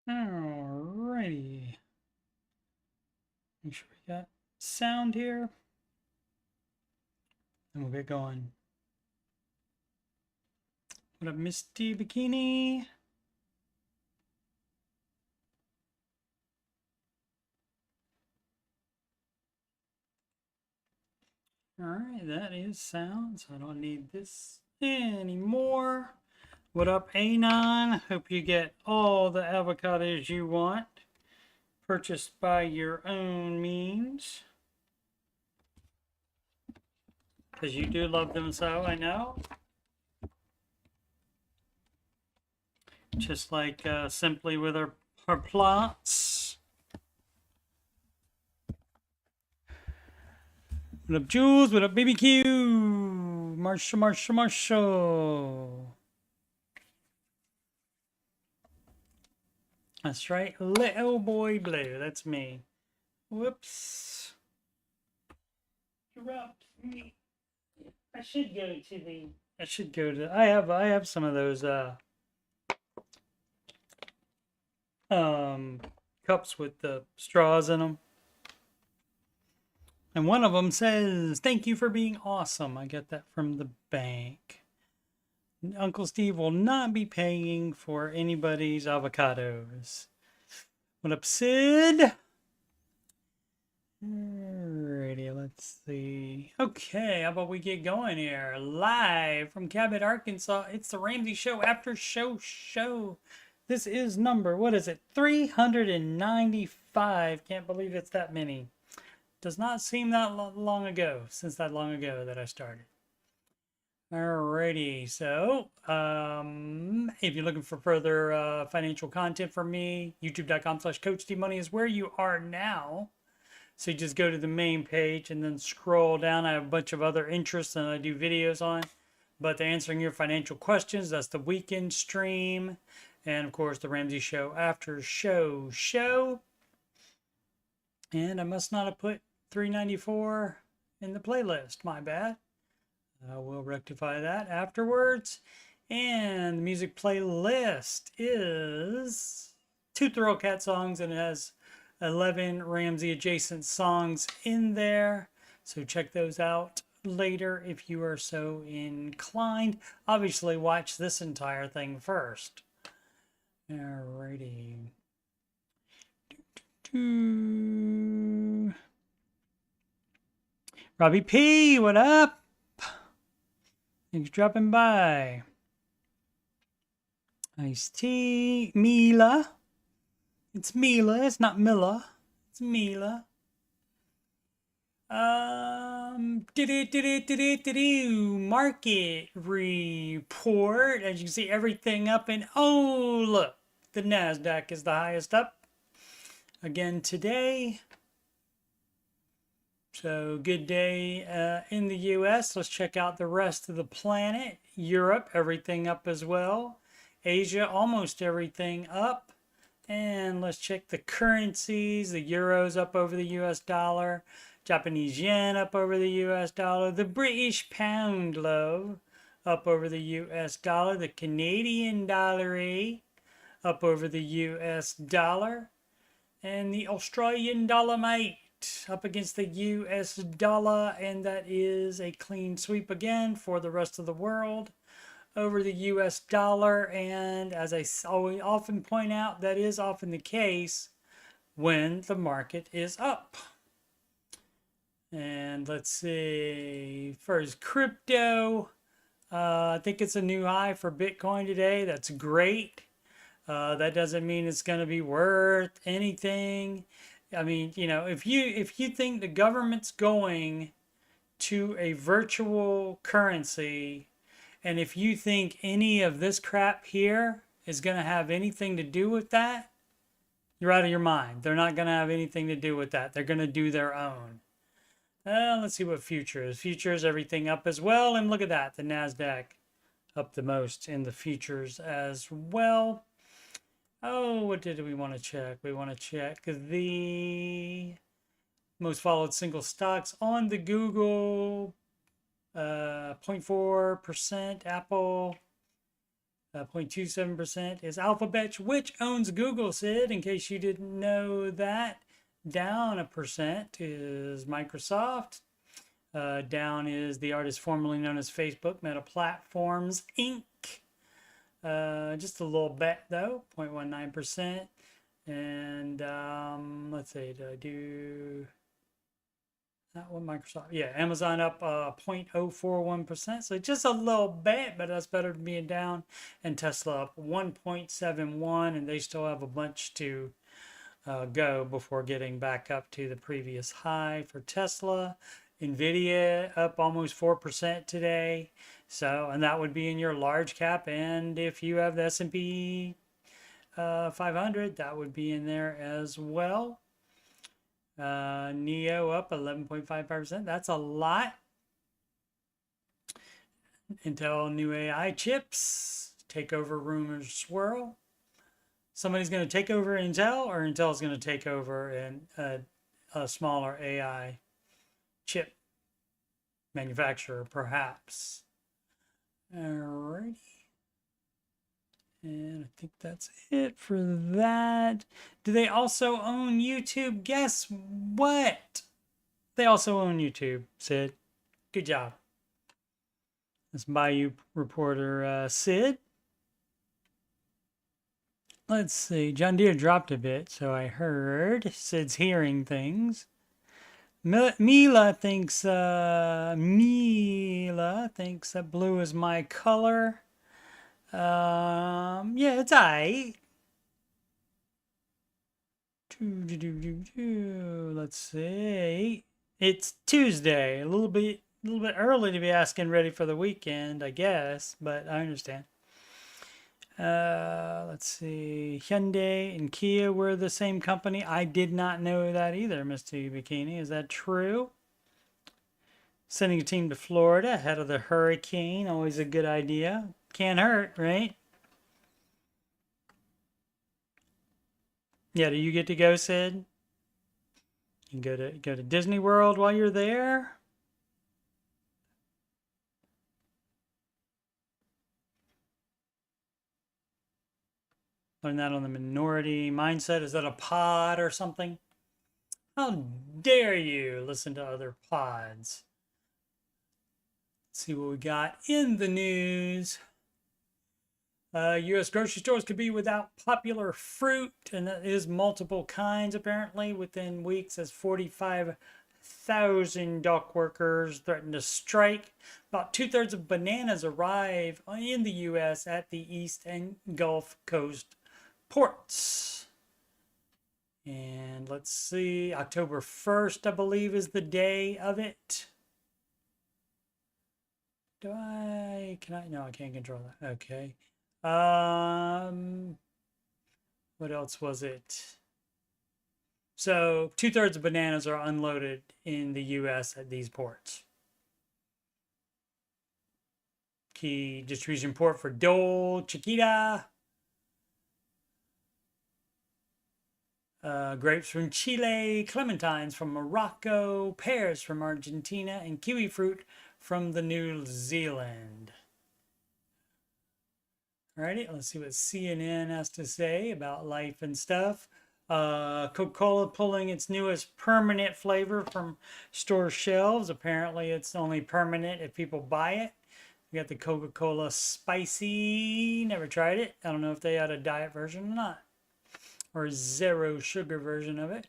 Alrighty. Make sure we got sound here. And we'll get going. What up, Misty Bikini? Alright, that is sound, so I don't need this anymore. What up, Anon? Hope you get all the avocados you want, purchased by your own means. Because you do love them so, I know. Just like Simply with our plants. What up, Jules? What up, BBQ? Marshall. That's right, little boy blue. That's me. Whoops. Interrupt me. I should go to. I have some of those cups with the straws in them. And one of them says, "Thank you for being awesome." I get that from the bank. Uncle Steve will not be paying for anybody's avocados. What up, Sid? Alrighty, let's see. Okay, how about we get going here? Live from Cabot, Arkansas. It's the Ramsey Show After Show. This is number, what is it? 395. Can't believe it's that many. Does not seem that long ago, since that long ago that I started. Alrighty, so if you're looking for further financial content from me, youtube.com/coachstevemoney is where you are now. So you just go to the main page and then scroll down. I have a bunch of other interests that I do videos on, but they're answering your financial questions. That's the weekend stream, and of course the Ramsey Show After Show. And I must not have put 394 in the playlist. My bad. I will rectify that afterwards. And the music playlist is 2 Throw Cat songs, and it has 11 Ramsey adjacent songs in there. So check those out later if you are so inclined. Obviously, watch this entire thing first. Alrighty. Robbie P, what up? Thanks for dropping by. Iced tea. Mila. It's Mila. It's not Milla. It's Mila. Market report. As you can see, everything up, and oh, look. The NASDAQ is the highest up again today. So good day in the US. Let's check out the rest of the planet. Europe, everything up as well. Asia, almost everything up. And let's check the currencies. The euro's up over the US dollar. Japanese yen up over the US dollar. The British pound, love, up over the US dollar. The Canadian dollar up over the US dollar. And the Australian dollar, mate, up against the US dollar. And that is a clean sweep again for the rest of the world over the US dollar. And as I always often point out, that is often the case when the market is up. And let's see, first crypto, I think it's a new high for Bitcoin today. That's great. That doesn't mean it's going to be worth anything. I mean, you know, if you think the government's going to a virtual currency, and if you think any of this crap here is going to have anything to do with that, you're out of your mind. They're not going to have anything to do with that. They're going to do their own. Let's see what futures. Futures, everything up as well. And look at that. The NASDAQ up the most in the futures as well. Oh, what did we want to check? We want to check the most followed single stocks on the Google. 0.4% Apple, 0.27% is Alphabet, which owns Google, Sid, in case you didn't know that. Down 1% is Microsoft. Down is the artist formerly known as Facebook, Meta Platforms, Inc. Just a little bit, though, 0.19%. And let's see, did I do that one? Microsoft, yeah, Amazon up 0.041%, so just a little bit, but that's better than being down. And Tesla up 1.71, and they still have a bunch to go before getting back up to the previous high for Tesla. NVIDIA up almost 4% today, so, and that would be in your large cap, and if you have the S&P 500, that would be in there as well. Neo up 11.55%. That's a lot. Intel new AI chips. Takeover rumors swirl. Somebody's going to take over Intel, or Intel's going to take over a smaller AI chip manufacturer, perhaps. Alrighty. And I think that's it for that. Do they also own YouTube? Guess what? They also own YouTube, Sid. Good job. That's Bayou reporter Sid. Let's see. John Deere dropped a bit, so I heard. Sid's hearing things. Mila thinks that blue is my color. Yeah, it's alright. Let's see. It's Tuesday. A little bit early to be asking ready for the weekend, I guess, but I understand. Let's see. Hyundai and Kiyo were the same company. I did not know that either, Mr. Bikini. Is that true? Sending a team to Florida ahead of the hurricane. Always a good idea. Can't hurt, right? Yeah, do you get to go, Sid? You can go to Disney World while you're there. Learn that on the Minority Mindset. Is that a pod or something? How dare you listen to other pods? Let's see what we got in the news. U.S. grocery stores could be without popular fruit, and that is multiple kinds apparently within weeks, as 45,000 dock workers threaten to strike. About 2/3 of bananas arrive in the U.S. at the East and Gulf Coast ports. And let's see, October 1st, I believe, is the day of it. No, I can't control that. Okay. What else was it? So 2/3 of bananas are unloaded in the U.S. at these ports. Key distribution port for Dole, Chiquita. Grapes from Chile, clementines from Morocco, pears from Argentina, and kiwi fruit from the New Zealand. Alrighty, let's see what CNN has to say about life and stuff. Coca-Cola pulling its newest permanent flavor from store shelves. Apparently, it's only permanent if people buy it. We got the Coca-Cola Spicy. Never tried it. I don't know if they had a diet version or not, or zero sugar version of it.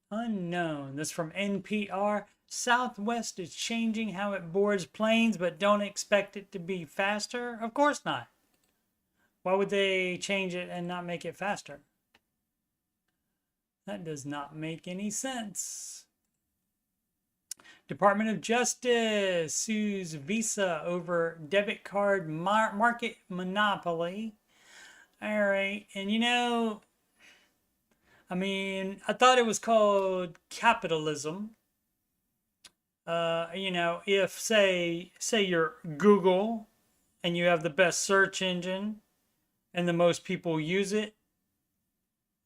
Unknown. This from NPR. Southwest is changing how it boards planes, but don't expect it to be faster. Of course not. Why would they change it and not make it faster? That does not make any sense. Department of Justice sues Visa over debit card market monopoly. All right, and you know, I mean, I thought it was called capitalism. You know, if say you're Google and you have the best search engine and the most people use it,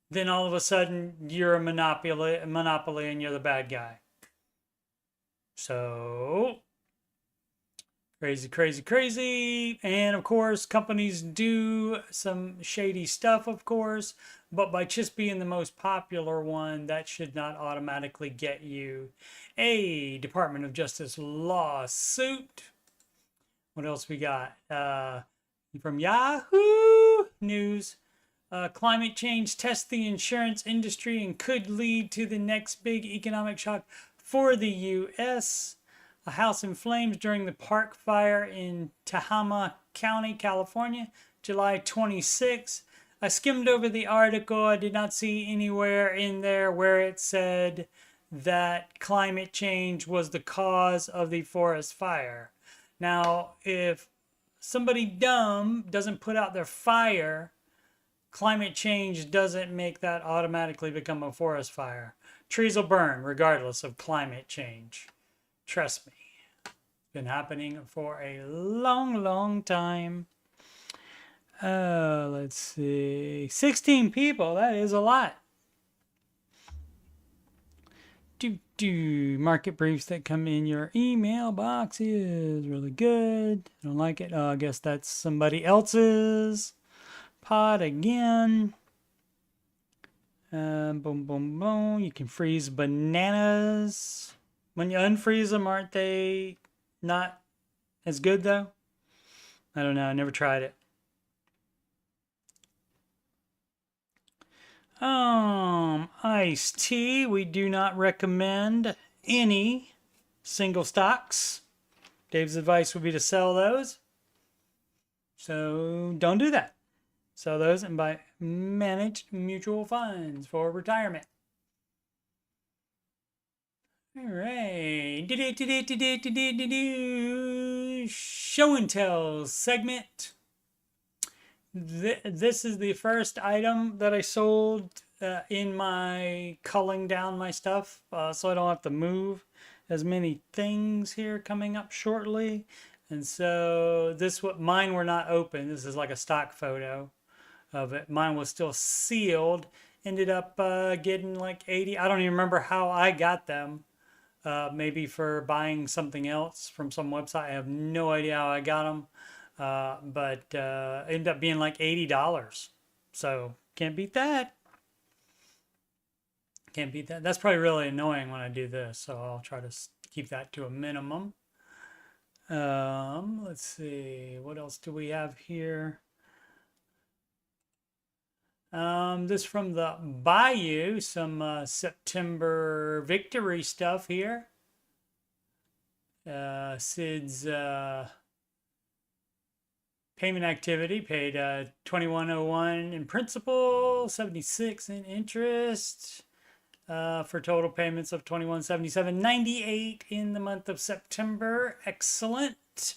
then all of a sudden you're a monopoly and you're the bad guy. So Crazy, crazy, crazy. And of course, companies do some shady stuff, of course, but by just being the most popular one, that should not automatically get you a Department of Justice lawsuit. What else we got? From Yahoo News. Climate change tests the insurance industry and could lead to the next big economic shock for the U.S. A house in flames during the park fire in Tehama County, California, July 26. I skimmed over the article. I did not see anywhere in there where it said that climate change was the cause of the forest fire. Now, if somebody dumb doesn't put out their fire, climate change doesn't make that automatically become a forest fire. Trees will burn regardless of climate change. Trust me. It's been happening for a long, long time. Let's see. 16 people. That is a lot. Market briefs that come in your email box is really good. I don't like it. I guess that's somebody else's pod again. Boom, boom, boom. You can freeze bananas. When you unfreeze them, aren't they not as good though? I don't know. I never tried it. Iced tea. We do not recommend any single stocks. Dave's advice would be to sell those. So don't do that. Sell those and buy managed mutual funds for retirement. All right. Show and tell segment. This is the first item that I sold in my culling down my stuff, so I don't have to move as many things here coming up shortly. And so mine were not open. This is like a stock photo of it. Mine was still sealed. Ended up getting like 80. I don't even remember how I got them. Maybe for buying something else from some website. I have no idea how I got them. But ended up being like $80. So can't beat that. Can't beat that. That's probably really annoying when I do this. So I'll try to keep that to a minimum. Let's see. What else do we have here? This from the Bayou. Some September victory stuff here. Sid's... payment activity paid $21.01 in principal, $76 in interest, for total payments of $21.77.98 in the month of September. Excellent.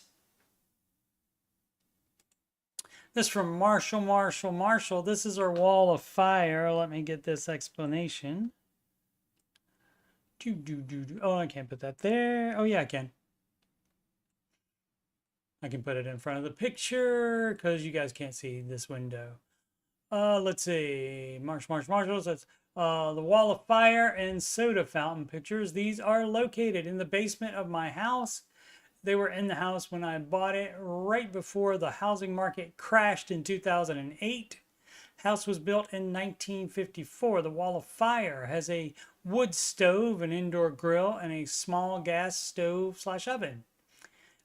This from Marshall. This is our wall of fire. Let me get this explanation. Oh, I can't put that there. Oh yeah, I can. I can put it in front of the picture because you guys can't see this window. Let's see. Marshalls. That's the wall of fire and soda fountain pictures. These are located in the basement of my house. They were in the house when I bought it right before the housing market crashed in 2008. House was built in 1954. The wall of fire has a wood stove, an indoor grill, and a small gas stove/oven.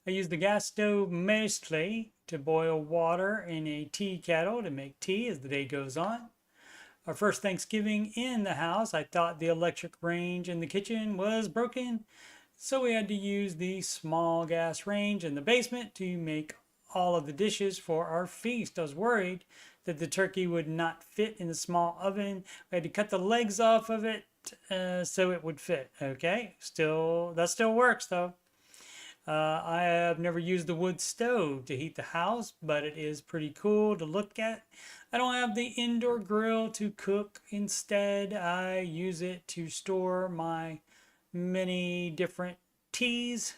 I use the gas stove mostly to boil water in a tea kettle to make tea as the day goes on. Our first Thanksgiving in the house, I thought the electric range in the kitchen was broken, so we had to use the small gas range in the basement to make all of the dishes for our feast. I was worried that the turkey would not fit in the small oven. We had to cut the legs off of it so it would fit. Okay, that still works though. I have never used the wood stove to heat the house, but it is pretty cool to look at. I don't have the indoor grill to cook. Instead, I use it to store my many different teas.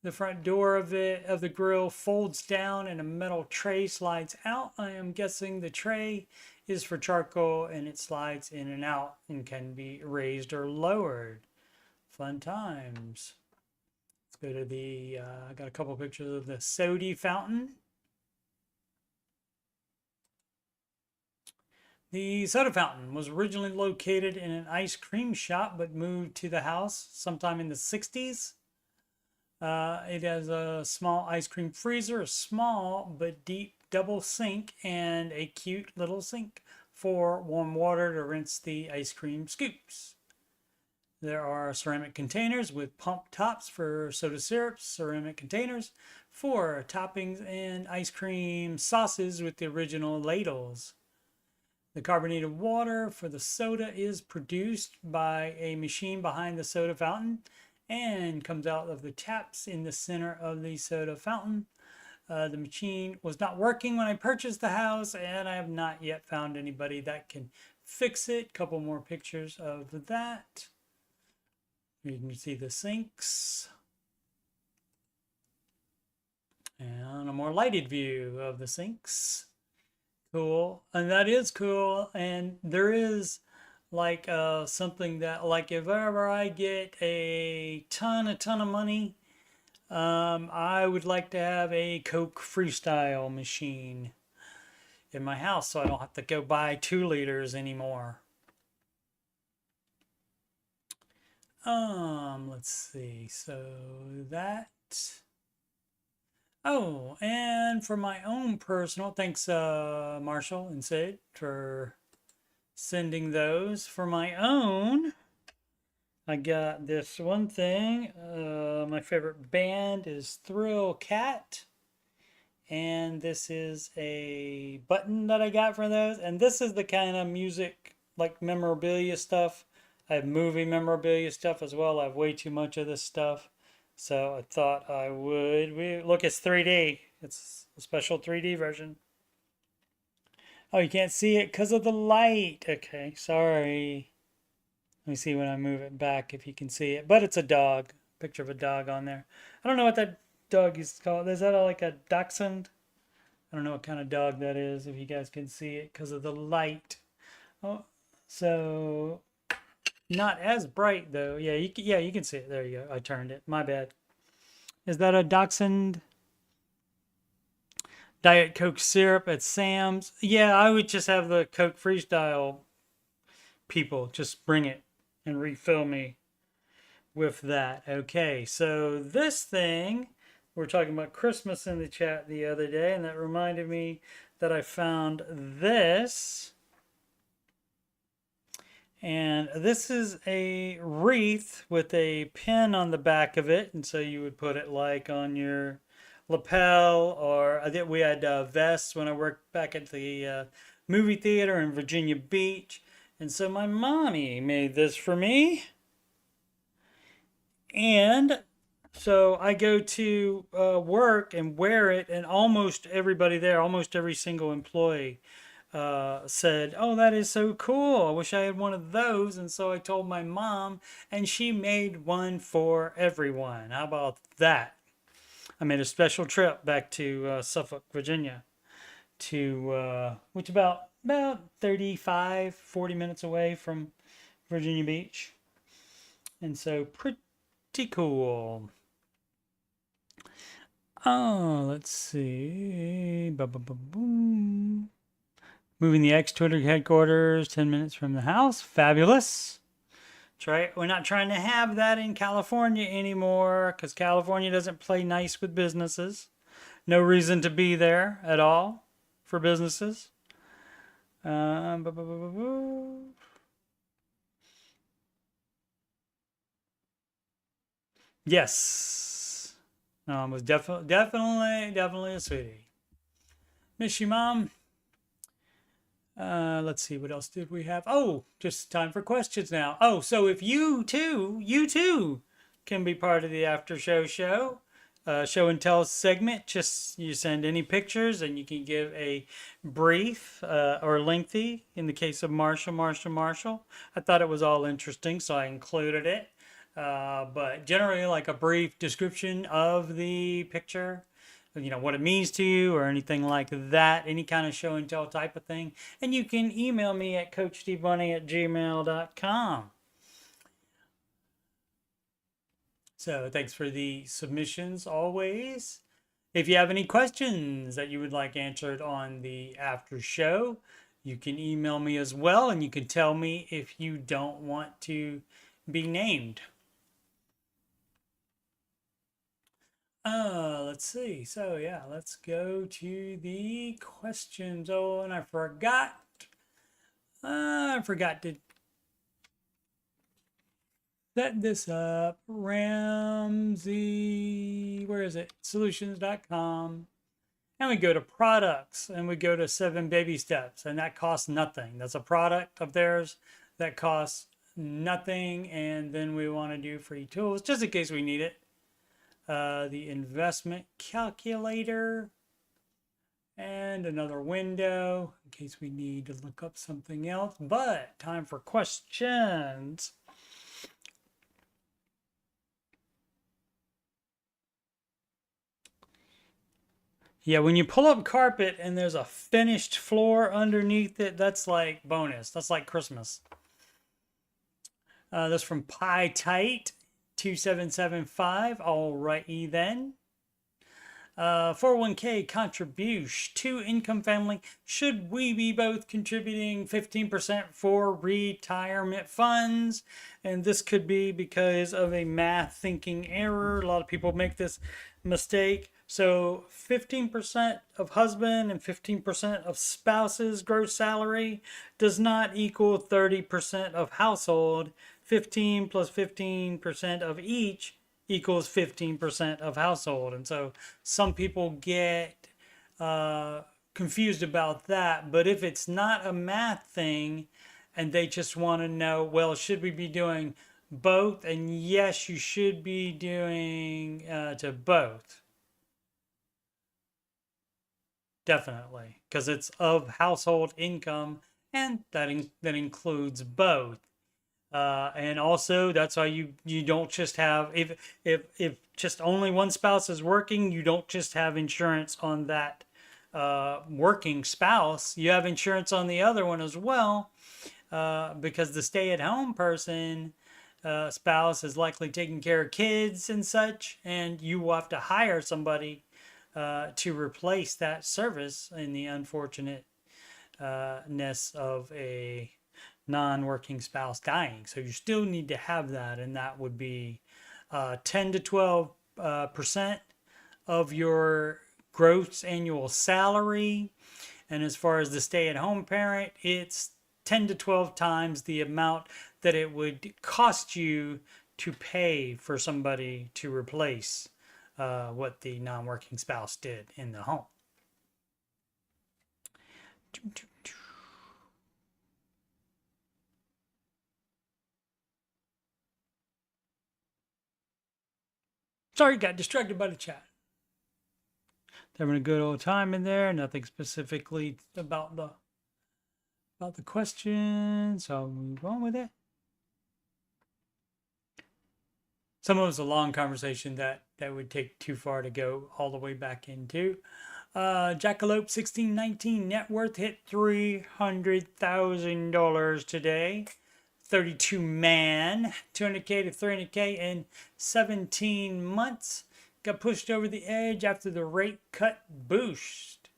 The front door of the grill folds down and a metal tray slides out. I am guessing the tray is for charcoal and it slides in and out and can be raised or lowered. Fun times. Let's go to the, I got a couple pictures of the soda fountain. The soda fountain was originally located in an ice cream shop, but moved to the house sometime in the 60s. It has a small ice cream freezer, a small but deep double sink, and a cute little sink for warm water to rinse the ice cream scoops. There are ceramic containers with pump tops for soda syrups, ceramic containers for toppings, and ice cream sauces with the original ladles. The carbonated water for the soda is produced by a machine behind the soda fountain and comes out of the taps in the center of the soda fountain. The machine was not working when I purchased the house, and I have not yet found anybody that can fix it. Couple more pictures of that. You can see the sinks. And a more lighted view of the sinks. Cool. And that is cool. And there is like something that, like, if ever I get a ton of money, I would like to have a Coke Freestyle machine in my house so I don't have to go buy 2 liters anymore. Let's see. So that. Oh, and for my own personal, thanks Marshall and Sid for sending those. For my own, I got this one thing. My favorite band is Thrill Cat. And this is a button that I got for those. And this is the kind of music, like memorabilia stuff. I have movie memorabilia stuff as well. I have way too much of this stuff. So I thought I would. Look, it's 3D. It's a special 3D version. Oh, you can't see it because of the light. Okay, sorry. Let me see when I move it back if you can see it. But it's a dog. Picture of a dog on there. I don't know what that dog is called. Is that like a dachshund? I don't know what kind of dog that is, if you guys can see it because of the light. Oh, so not as bright though. Yeah, you can see it. There you go. I turned it. My bad. Is that a dachshund? Diet Coke syrup at Sam's. Yeah, I would just have the Coke Freestyle people just bring it and refill me with that. Okay, so this thing, we're talking about Christmas in the chat the other day, and that reminded me that I found this. And this is a wreath with a pin on the back of it, and so you would put it like on your lapel, or I think we had vests when I worked back at the movie theater in Virginia Beach. And so my mommy made this for me. And so I go to work and wear it, and almost everybody there, almost every single employee said, "Oh, that is so cool. I wish I had one of those." And so I told my mom, and she made one for everyone. How about that? I made a special trip back to Suffolk, Virginia, to which about 35, 40 minutes away from Virginia Beach. And so pretty cool. Oh, let's see. Ba-ba-ba-boom. Moving the X-Twitter headquarters 10 minutes from the house. Fabulous. We're not trying to have that in California anymore because California doesn't play nice with businesses. No reason to be there at all for businesses. Yes. No, it was definitely a sweetie. Miss you, Mom. Let's see, what else did we have? Oh, just time for questions now. Oh, so if you too can be part of the after show show and tell segment, just you send any pictures and you can give a brief or lengthy, in the case of Marshall. I thought it was all interesting, so I included it. But generally like a brief description of the picture, you know, what it means to you or anything like that, any kind of show and tell type of thing. And you can email me at coachstevemoney@gmail.com. So thanks for the submissions always. If you have any questions that you would like answered on the after show, you can email me as well, and you can tell me if you don't want to be named. Let's see. So yeah, let's go to the questions. Oh, and I forgot to set this up. Ramsey, where is it? Solutions.com. And we go to products and we go to 7 baby steps, and that costs nothing. That's a product of theirs that costs nothing. And then we want to do free tools just in case we need it. The investment calculator and another window in case we need to look up something else. But time for questions. Yeah, when you pull up carpet and there's a finished floor underneath it, that's like bonus. That's like Christmas. That's from Pie Tight 2775. Alrighty then. 401k contribution to income family. Should we be both contributing 15% for retirement funds? And this could be because of a math thinking error. A lot of people make this mistake. So 15% of husband and 15% of spouse's gross salary does not equal 30% of household. 15 plus 15% of each equals 15% of household. And so some people get confused about that. But if it's not a math thing and they just want to know, well, should we be doing both? And yes, you should be doing to both. Definitely, because it's of household income, and that includes both. And also, that's why you don't just have, if just only one spouse is working, you don't just have insurance on that working spouse. You have insurance on the other one as well, because the stay-at-home person spouse is likely taking care of kids and such, and you will have to hire somebody to replace that service in the unfortunateness of a non-working spouse dying. So you still need to have that, and that would be 10 to 12% of your gross annual salary. And as far as the stay-at-home parent, it's 10 to 12 times the amount that it would cost you to pay for somebody to replace what the non-working spouse did in the home. Sorry, got distracted by the chat. Having a good old time in there. Nothing specifically about the question, so I'll move on with it. Some of it's a long conversation that would take too far to go all the way back into. Jackalope 1619 net worth hit $300,000 today. 32 man, 200K to 300K in 17 months. Got pushed over the edge after the rate cut boost.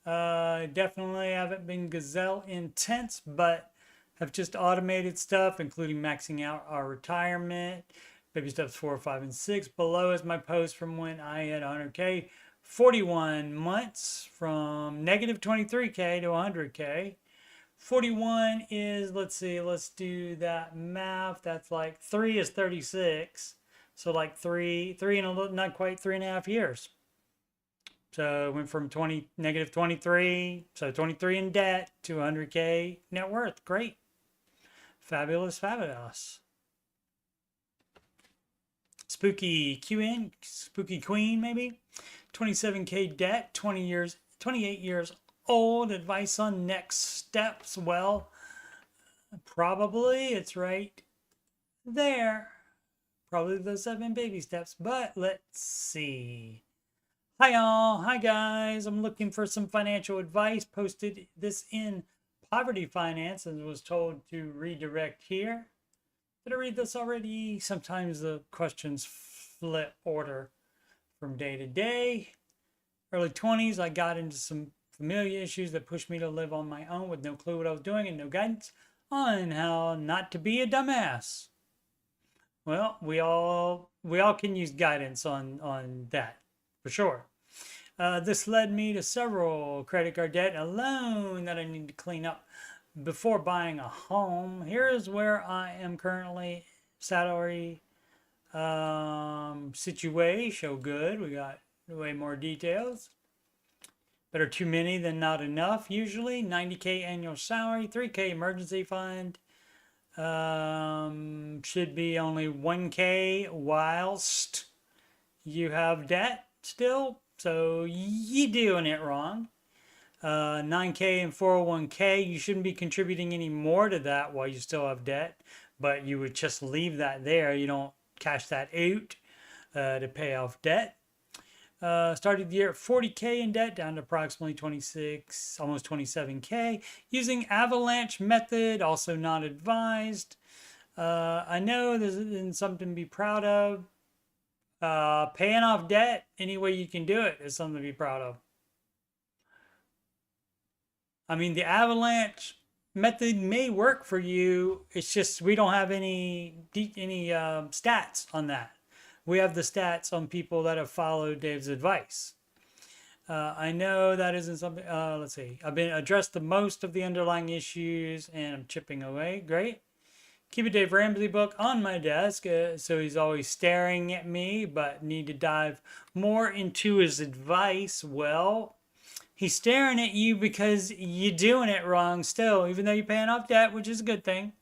Definitely haven't been gazelle intense, but have just automated stuff, including maxing out our retirement. Baby steps 4, 5, and 6. Below is my post from when I had 100K. 41 months from negative 23K to 100K. 41 is, let's see, let's do that math. That's like 3 is 36. So like three and a little, not quite 3.5 years. So it went from negative 23, so 23 in debt to 100K net worth. Great. Fabulous, fabulous. Spooky Queen, maybe. 27K debt, 28 years old. Advice on next steps. Well, probably it's right there. Probably the 7 baby steps, but let's see. Hi y'all, hi guys. I'm looking for some financial advice. Posted this in Poverty Finance and was told to redirect here. Did I read this already? Sometimes the questions flip order from day to day. Early 20s, I got into some familiar issues that pushed me to live on my own with no clue what I was doing and no guidance on how not to be a dumbass. Well, we all can use guidance on that for sure. This led me to several credit card debt and a loan that I need to clean up before buying a home. Here's where I am currently. Salary situation good. We got way more details. Better too many than not enough usually. 90K annual salary, 3K emergency fund. Should be only 1K whilst you have debt still. So you doing it wrong. 9K and 401K, you shouldn't be contributing any more to that while you still have debt, but you would just leave that there. You don't cash that out to pay off debt. Started the year at 40K in debt, down to approximately 26, almost 27K. Using avalanche method, also not advised. I know this isn't something to be proud of. Paying off debt any way you can do it is something to be proud of. I mean, the avalanche method may work for you. It's just we don't have any stats on that. We have the stats on people that have followed Dave's advice. I know that isn't something. Let's see. I've been addressed the most of the underlying issues, and I'm chipping away. Great. Keep a Dave Ramsey book on my desk, so he's always staring at me, but need to dive more into his advice. Well, he's staring at you because you're doing it wrong still, even though you're paying off debt, which is a good thing.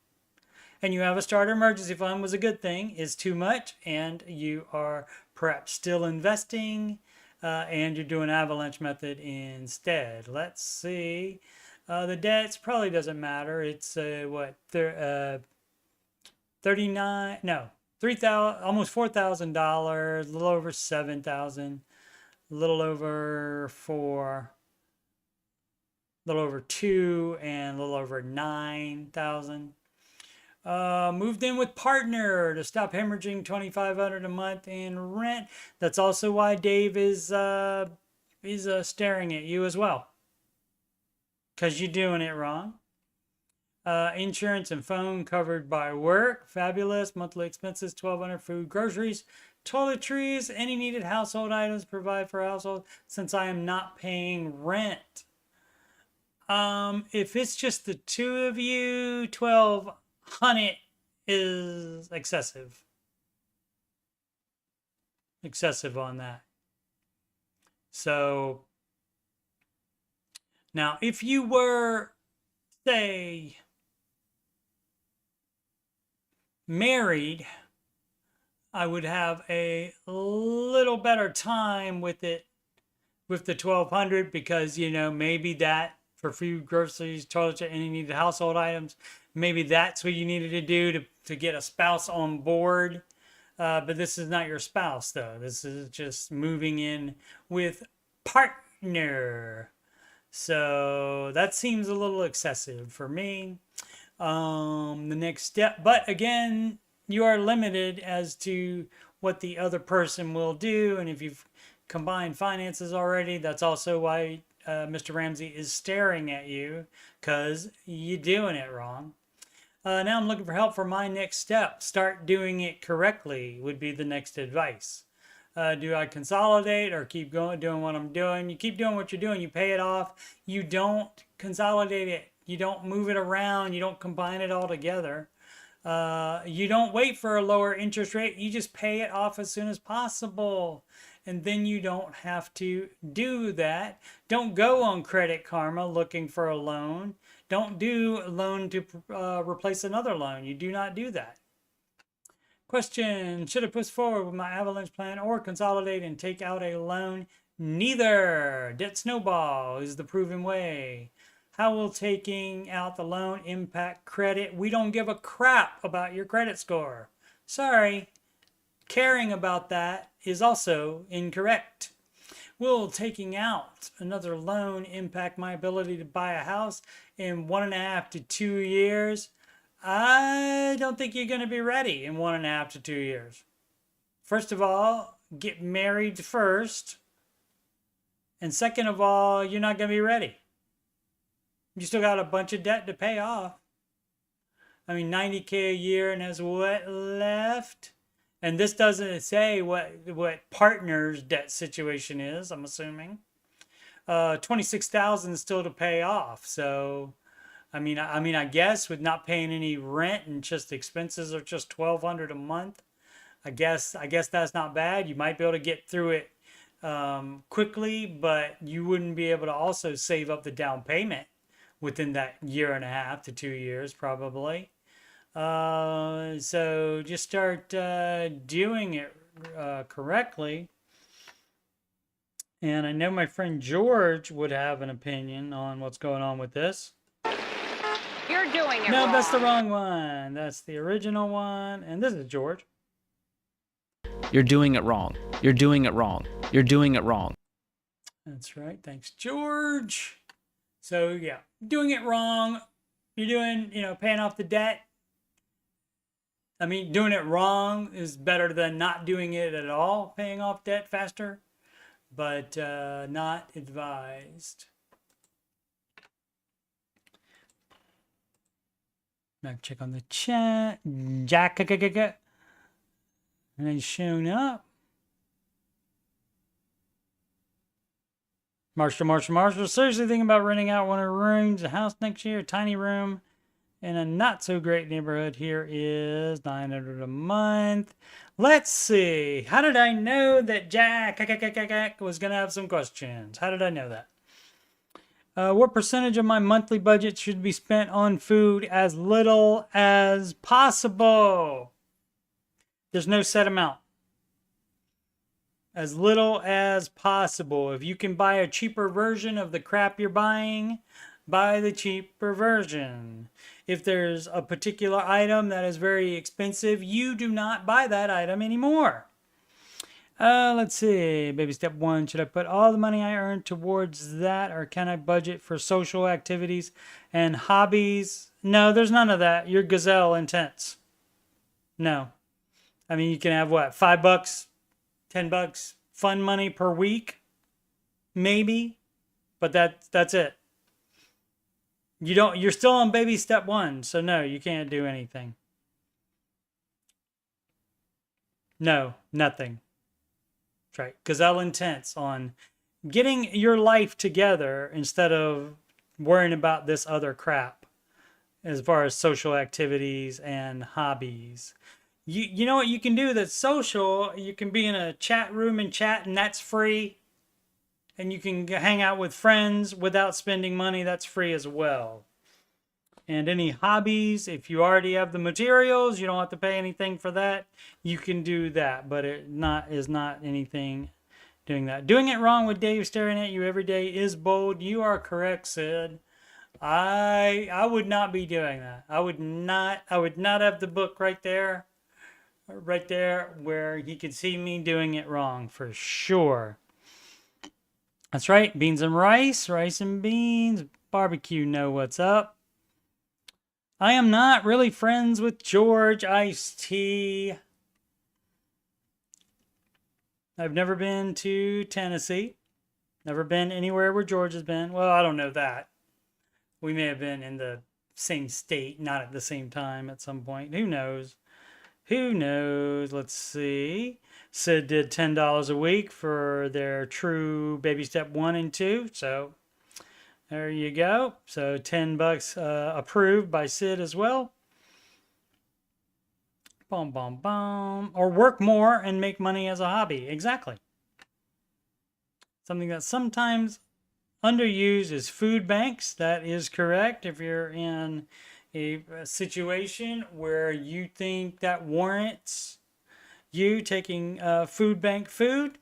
And you have a starter emergency fund was a good thing. Is too much, and you are perhaps still investing, and you're doing avalanche method instead. Let's see. The debts probably doesn't matter. It's what, 39, no, 3,000, almost $4,000, a little over 7,000, a little over 4, a little over 2, and a little over 9,000. Moved in with partner to stop hemorrhaging $2,500 a month in rent. That's also why Dave is staring at you as well, because you're doing it wrong. Insurance and phone covered by work. Fabulous. Monthly expenses, $1,200. Food, groceries, toiletries, any needed household items provide for household since I am not paying rent. If it's just the two of you, 1,200 is excessive. Excessive on that. So now if you were, say, married, I would have a little better time with it, with the 1,200, because, you know, maybe that for food, groceries, toiletries, any needed household items, maybe that's what you needed to do to get a spouse on board. But this is not your spouse, though. This is just moving in with partner. So that seems a little excessive for me. The next step, but again, you are limited as to what the other person will do. And if you've combined finances already, that's also why Mr. Ramsey is staring at you, because you're doing it wrong. Now I'm looking for help for my next step. Start doing it correctly would be the next advice. Do I consolidate or keep going doing what I'm doing? You keep doing what you're doing. You pay it off. You don't consolidate it. You don't move it around. You don't combine it all together. You don't wait for a lower interest rate. You just pay it off as soon as possible. And then you don't have to do that. Don't go on Credit Karma looking for a loan. Don't do a loan to replace another loan. You do not do that. Question, should I push forward with my avalanche plan or consolidate and take out a loan? Neither. Debt snowball is the proven way. How will taking out the loan impact credit? We don't give a crap about your credit score. Sorry. Caring about that is also incorrect. Will taking out another loan impact my ability to buy a house in 1.5 to 2 years? I don't think you're going to be ready in 1.5 to 2 years. first of all, get married first. And second of all, you're not going to be ready. You still got a bunch of debt to pay off. I mean, $90K a year and has what left? And this doesn't say what partner's debt situation is, I'm assuming. $26,000 still to pay off. So, I mean, I guess with not paying any rent and just expenses of just $1,200 a month, I guess that's not bad. You might be able to get through it quickly, but you wouldn't be able to also save up the down payment within that year and a half to 2 years, probably. So just start doing it correctly. And I know my friend George would have an opinion on what's going on with this. You're doing it No, wrong. that's the wrong one. That's the original one. And this is George. You're doing it wrong. You're doing it wrong. You're doing it wrong. That's right. Thanks, George. So, yeah, doing it wrong. You're doing, paying off the debt. I mean, doing it wrong is better than not doing it at all, paying off debt faster, but not advised. Now check on the chat. Jack, and he's shown up. Marshall. Seriously thinking about renting out one of the rooms, a house next year, a tiny room in a not so great neighborhood. Here is $900 a month. Let's see. How did I know that Jack was going to have some questions? How did I know that? What percentage of my monthly budget should be spent on food? As little as possible. There's no set amount. As little as possible. If you can buy a cheaper version of the crap you're buying, buy the cheaper version. If there's a particular item that is very expensive, you do not buy that item anymore. Let's see. Baby step 1. Should I put all the money I earn towards that, or can I budget for social activities and hobbies? No, there's none of that. You're gazelle intense. No. I mean, you can have what? $5, $10 fun money per week? Maybe. But that's it. You're still on baby step 1, so no, you can't do anything. No, nothing. That's right. Gazelle intense on getting your life together instead of worrying about this other crap as far as social activities and hobbies. You know what you can do that's social? You can be in a chat room and chat, and that's free. And you can hang out with friends without spending money. That's free as well. And any hobbies, if you already have the materials, you don't have to pay anything for that. You can do that, but it is not anything doing that. Doing it wrong with Dave staring at you every day is bold. You are correct, Sid. I would not be doing that. I would not have the book right there where he could see me doing it wrong for sure. That's right. Beans and rice and beans. Barbecue know what's up. I am not really friends with George Ice-T. I've never been to Tennessee. Never been anywhere where George has been. Well, I don't know that. We may have been in the same state, not at the same time at some point. Who knows? Who knows? Let's see. Sid did $10 a week for their true baby step 1 and 2. So there you go. So $10 approved by Sid as well. Boom, boom, boom. Or work more and make money as a hobby. Exactly. Something that sometimes underused is food banks. That is correct. If you're in a situation where you think that warrants you taking food bank food,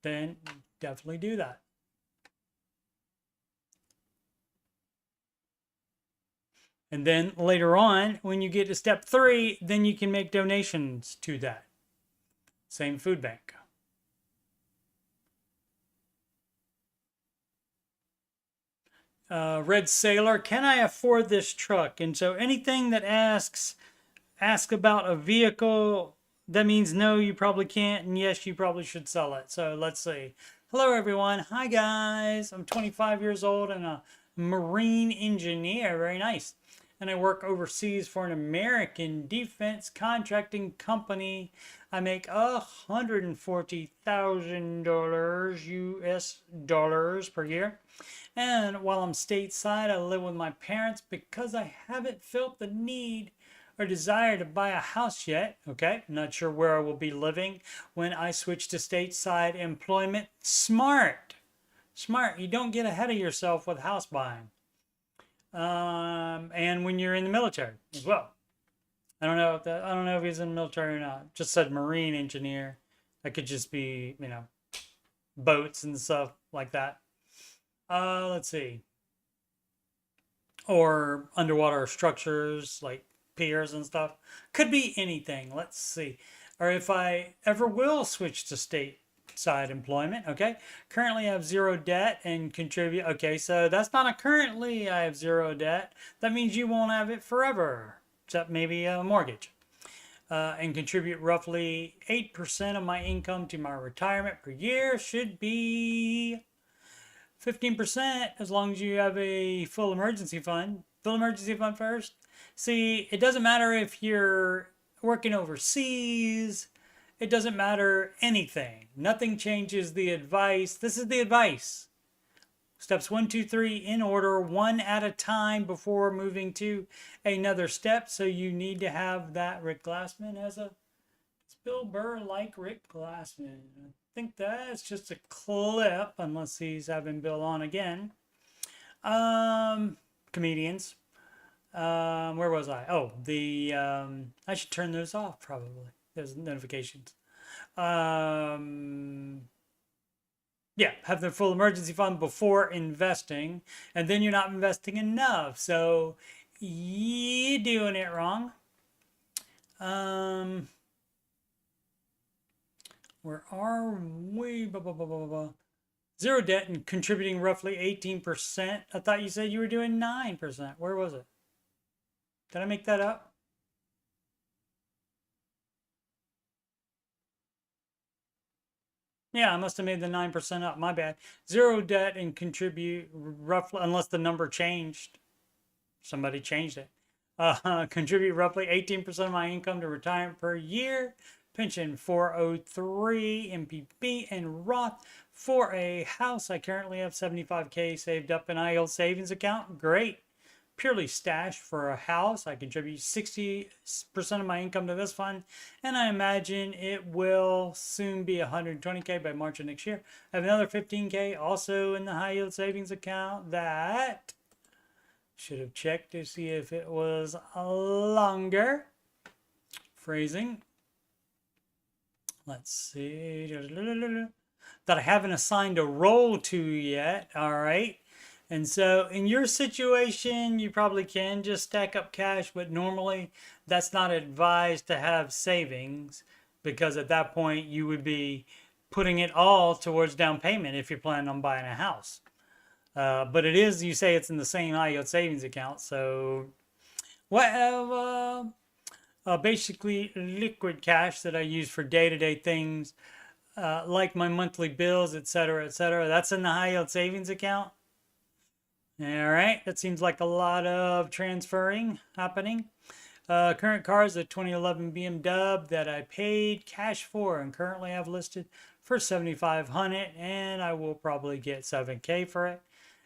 then definitely do that. And then later on, when you get to step 3, then you can make donations to that same food bank. Red Sailor, can I afford this truck? And so anything that ask about a vehicle that means no, you probably can't, and yes, you probably should sell it. So let's see. Hello, everyone. Hi, guys. I'm 25 years old and a marine engineer. Very nice. And I work overseas for an American defense contracting company. I make $140,000 US dollars per year. And while I'm stateside, I live with my parents because I haven't felt the need or desire to buy a house yet. Okay, not sure where I will be living when I switch to stateside employment. Smart. You don't get ahead of yourself with house buying. And when you're in the military as well. I don't know if he's in the military or not. Just said marine engineer. That could just be, boats and stuff like that. Let's see. Or underwater structures like piers and stuff. Could be anything. Let's see. Or if I ever will switch to stateside employment. Okay. Currently I have zero debt and contribute. Okay. So that's not a currently I have zero debt. That means you won't have it forever. Except maybe a mortgage. And contribute roughly 8% of my income to my retirement per year. Should be 15% as long as you have a full emergency fund. Full emergency fund first. See, it doesn't matter if you're working overseas. It doesn't matter anything. Nothing changes the advice. This is the advice. Steps 1, 2, 3 in order, one at a time before moving to another step. So you need to have that. Rick Glassman has a Bill Burr like Rick Glassman. I think that's just a clip, unless he's having Bill on again. Comedians. Where was I? Oh, I should turn those off probably. Those notifications. Yeah, have the full emergency fund before investing, and then you're not investing enough. So you're doing it wrong. Where are we? Zero debt and contributing roughly 18%. I thought you said you were doing 9%. Where was it? Did I make that up? Yeah, I must have made the 9% up. My bad. Zero debt and contribute roughly, unless the number changed. Somebody changed it. Contribute roughly 18% of my income to retirement per year. Pension 403, MPB, and Roth. For a house, I currently have $75K saved up in IELTS savings account. Great. Purely stashed for a house. I contribute 60% of my income to this fund, and I imagine it will soon be 120K by March of next year. I have another 15K also in the high yield savings account that should have checked to see if it was longer. Phrasing. Let's see. That I haven't assigned a role to yet. All right. And so in your situation, you probably can just stack up cash, but normally that's not advised to have savings, because at that point you would be putting it all towards down payment if you're planning on buying a house. But it is, you say it's in the same high yield savings account. So what basically liquid cash that I use for day-to-day things, like my monthly bills, etc., that's in the high yield savings account. All right, that seems like a lot of transferring happening. Current car is a 2011 BMW that I paid cash for and currently have listed for $7,500, and I will probably get $7K for it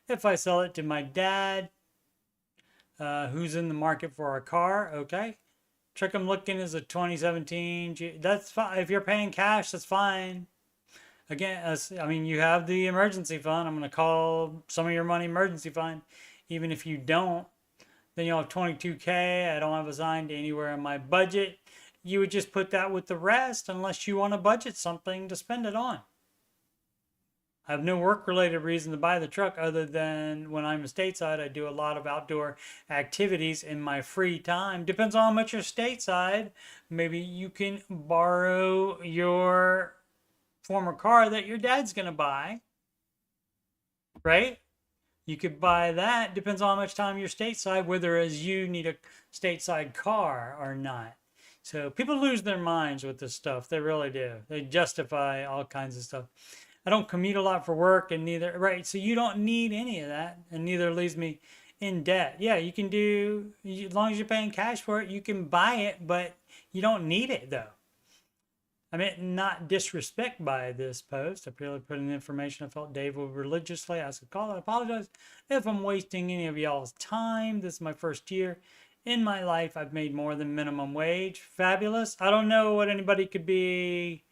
if I sell it to my dad, who's in the market for a car. Okay, truck I'm looking is a 2017. That's fine. If you're paying cash, that's fine. Again, I mean, you have the emergency fund. I'm going to call some of your money emergency fund. Even if you don't, then you'll have 22K. I don't have assigned anywhere in my budget. You would just put that with the rest unless you want to budget something to spend it on. I have no work-related reason to buy the truck other than when I'm stateside, I do a lot of outdoor activities in my free time. Depends on how much you're stateside. Maybe you can borrow your former car that your dad's going to buy, right? You could buy that. Depends on how much time you're stateside, whether as you need a stateside car or not. So people lose their minds with this stuff. They really do. They justify all kinds of stuff. I don't commute a lot for work, and neither, right? So you don't need any of that, and neither leaves me in debt. Yeah, you can do, as long as you're paying cash for it, you can buy it, but you don't need it though. I mean, not disrespect by this post. I purely put in information I felt Dave would religiously ask a call. I apologize if I'm wasting any of y'all's time. This is my first year in my life. I've made more than minimum wage. Fabulous. I don't know what anybody could be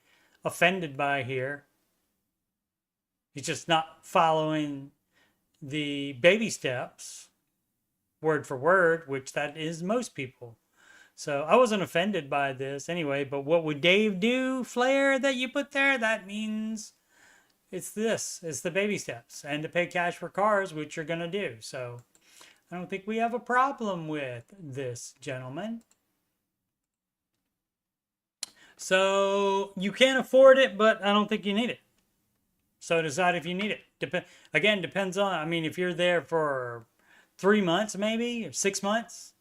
offended by here. He's just not following the baby steps word for word, which that is most people. So I wasn't offended by this anyway, but what would Dave do, Flair, that you put there? That means it's this. It's the baby steps. And to pay cash for cars, which you're going to do. So I don't think we have a problem with this, gentlemen. So you can't afford it, but I don't think you need it. So decide if you need it. Again, depends on, I mean, if you're there for 3 months maybe, or 6 months,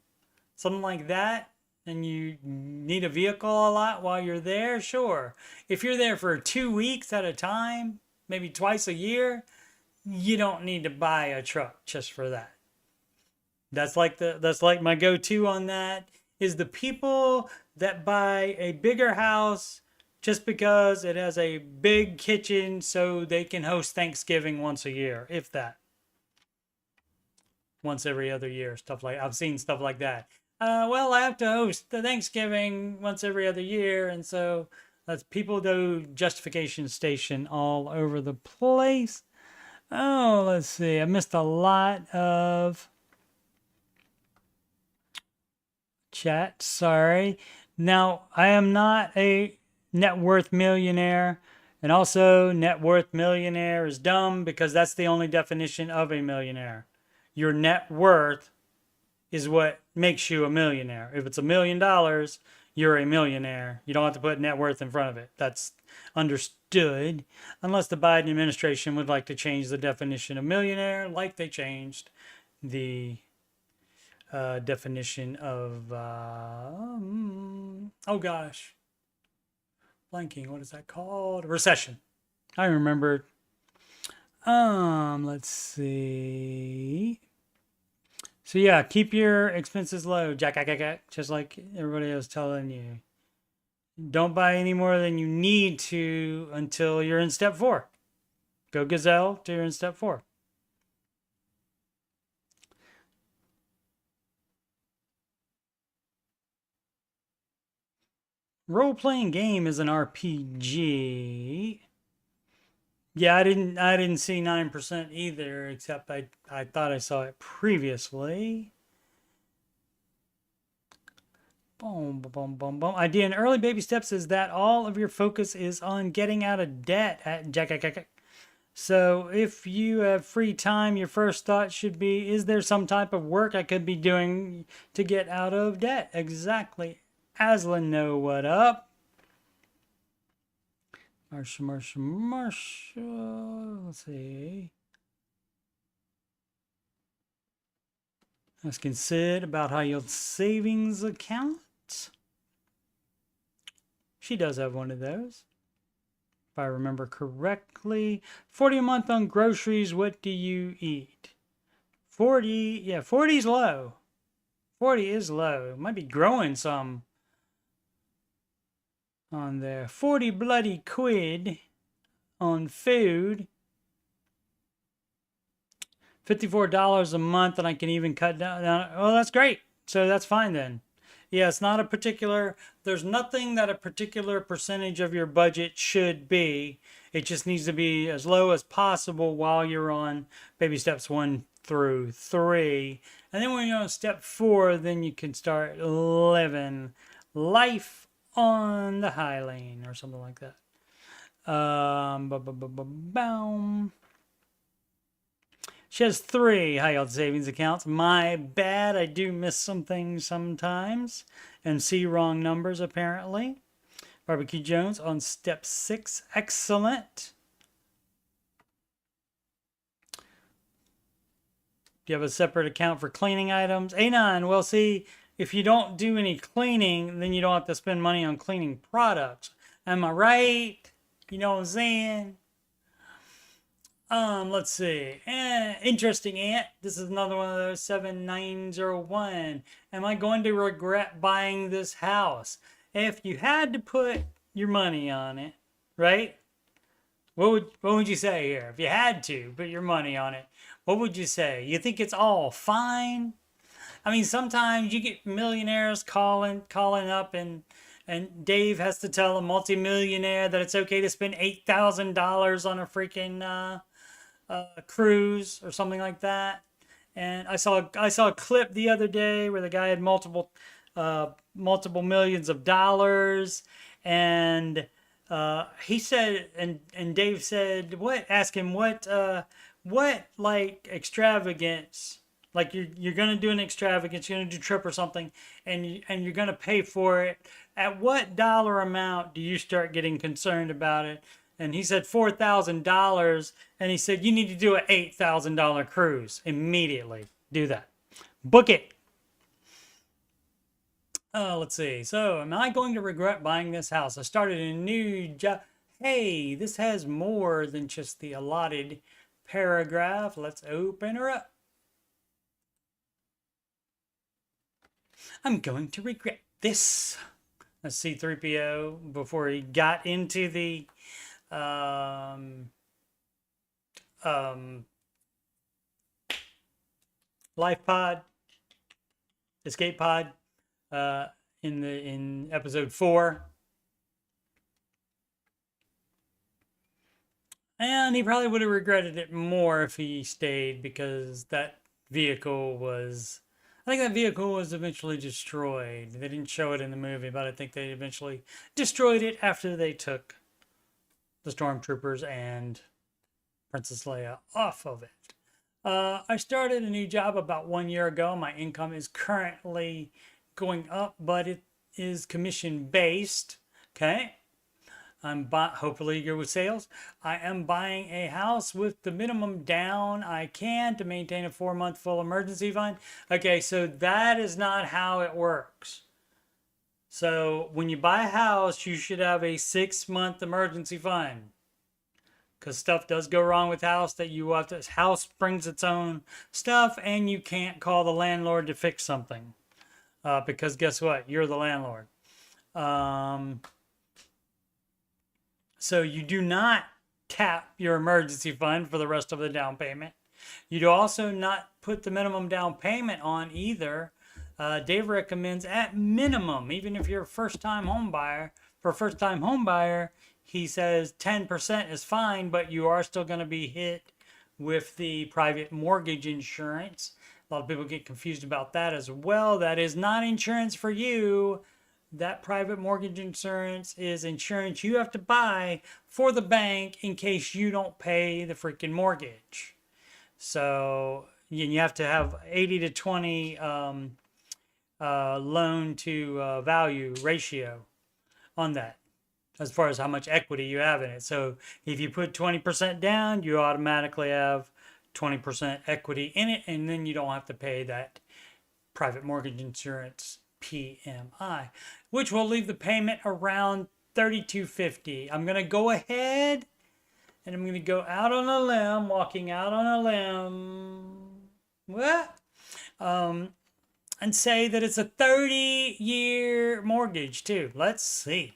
something like that, and you need a vehicle a lot while you're there, sure. If you're there for 2 weeks at a time, maybe twice a year, you don't need to buy a truck just for that. That's like my go-to on that is the people that buy a bigger house just because it has a big kitchen so they can host Thanksgiving once a year, if that. Once every other year, stuff like, I've seen stuff like that. Well, I have to host the Thanksgiving once every other year, and so that's people do justification station all over the place. Oh, let's see. I missed a lot of chat. Sorry. Now, I am not a net worth millionaire, and also net worth millionaire is dumb because that's the only definition of a millionaire. Your net worth is what makes you a millionaire. If it's $1 million, you're a millionaire. You don't have to put net worth in front of it. That's understood. Unless the Biden administration would like to change the definition of millionaire, like they changed the definition of, oh gosh, blanking, what is that called? Recession. I remembered. Let's see. So yeah, keep your expenses low, Jack, just like everybody else telling you. Don't buy any more than you need to until you're in step 4. Go Gazelle till you're in step 4. Role-playing game is an RPG. Yeah, I didn't see 9% either, except I thought I saw it previously. Boom, boom, boom, boom. Idea in early baby steps is that all of your focus is on getting out of debt at Jack. So if you have free time, your first thought should be, is there some type of work I could be doing to get out of debt? Exactly. Aslan, know what up? Marsha. Let's see. Asking Sid about high yield savings account. She does have one of those, if I remember correctly. 40 a month on groceries. What do you eat? 40. Yeah, 40 is low. 40 is low. It might be growing some on there. 40 bloody quid on food. $54 a month, and I can even cut down. Oh, that's great. So that's fine then. Yeah, it's not a particular, there's nothing that a particular percentage of your budget should be. It just needs to be as low as possible while you're on baby steps 1 through 3. And then when you're on step 4, then you can start living life on the high lane or something like that. She has 3 high yield savings accounts. My bad. I do miss some things sometimes and see wrong numbers apparently. Barbecue Jones on step 6. Excellent. Do you have a separate account for cleaning items? A9. Well, see, if you don't do any cleaning, then you don't have to spend money on cleaning products. Am I right? You know what I'm saying? Let's see. Interesting, Ant. This is another one of those 7901. Am I going to regret buying this house? If you had to put your money on it, right? What would you say here? If you had to put your money on it, what would you say? You think it's all fine? I mean, sometimes you get millionaires calling up, and Dave has to tell a multimillionaire that it's okay to spend $8,000 on a freaking cruise or something like that. And I saw a clip the other day where the guy had multiple millions of dollars, and he said, and Dave said, ask him what like extravagance, like you're gonna do an extravagance, you're gonna do a trip or something, and you're gonna pay for it. At what dollar amount do you start getting concerned about it? And he said $4,000, and he said you need to do an $8,000 cruise immediately. Do that. Book it. Let's see. So, am I going to regret buying this house? I started a new job. Hey, this has more than just the allotted paragraph. Let's open her up. I'm going to regret this. Let's see, 3PO before he got into the life pod, escape pod, in episode 4. And he probably would have regretted it more if he stayed, because that vehicle was, I think that vehicle was eventually destroyed. They didn't show it in the movie, but I think they eventually destroyed it after they took the stormtroopers and Princess Leia off of it. I started a new job about 1 year ago. My income is currently going up, but it is commission based. Okay. I'm hopefully good with sales. I am buying a house with the minimum down I can to maintain a 4-month full emergency fund. Okay, so that is not how it works. So when you buy a house, you should have a 6-month emergency fund, because stuff does go wrong with house that you have to. House brings its own stuff, and you can't call the landlord to fix something, because guess what? You're the landlord. So you do not tap your emergency fund for the rest of the down payment. You do also not put the minimum down payment on either. Dave recommends at minimum, even if you're a first-time home buyer, for a first-time home buyer, he says 10% is fine, but you are still going to be hit with the private mortgage insurance. A lot of people get confused about that as well. That is not insurance for you. That private mortgage insurance is insurance you have to buy for the bank in case you don't pay the freaking mortgage. So you have to have 80 to 20 loan to value ratio on that, as far as how much equity you have in it. So if you put 20% down, you automatically have 20% equity in it, and then you don't have to pay that private mortgage insurance PMI, which will leave the payment around $32.50. I'm going to go ahead and I'm going to go out on a limb, walking out on a limb, and say that it's a 30-year mortgage too. Let's see.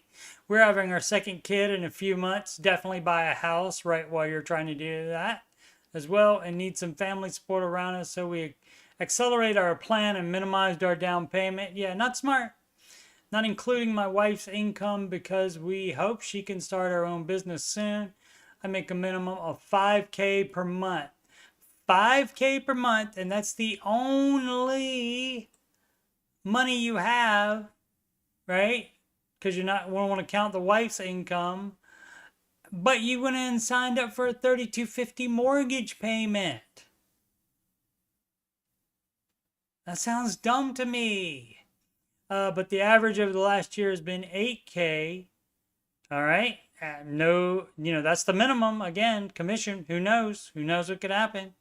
We're having our second kid in a few months. Definitely buy a house right while you're trying to do that as well, and need some family support around us, so we accelerate our plan and minimized our down payment. Yeah, not smart. Not including my wife's income, because we hope she can start her own business soon. I make a minimum of $5,000 per month. $5,000 per month, and that's the only money you have, right? Because you're not want to count the wife's income. But you went in and signed up for a $32.50 mortgage payment. That sounds dumb to me. But the average over the last year has been $8,000. All right. No, that's the minimum. Again, commission. Who knows? Who knows what could happen?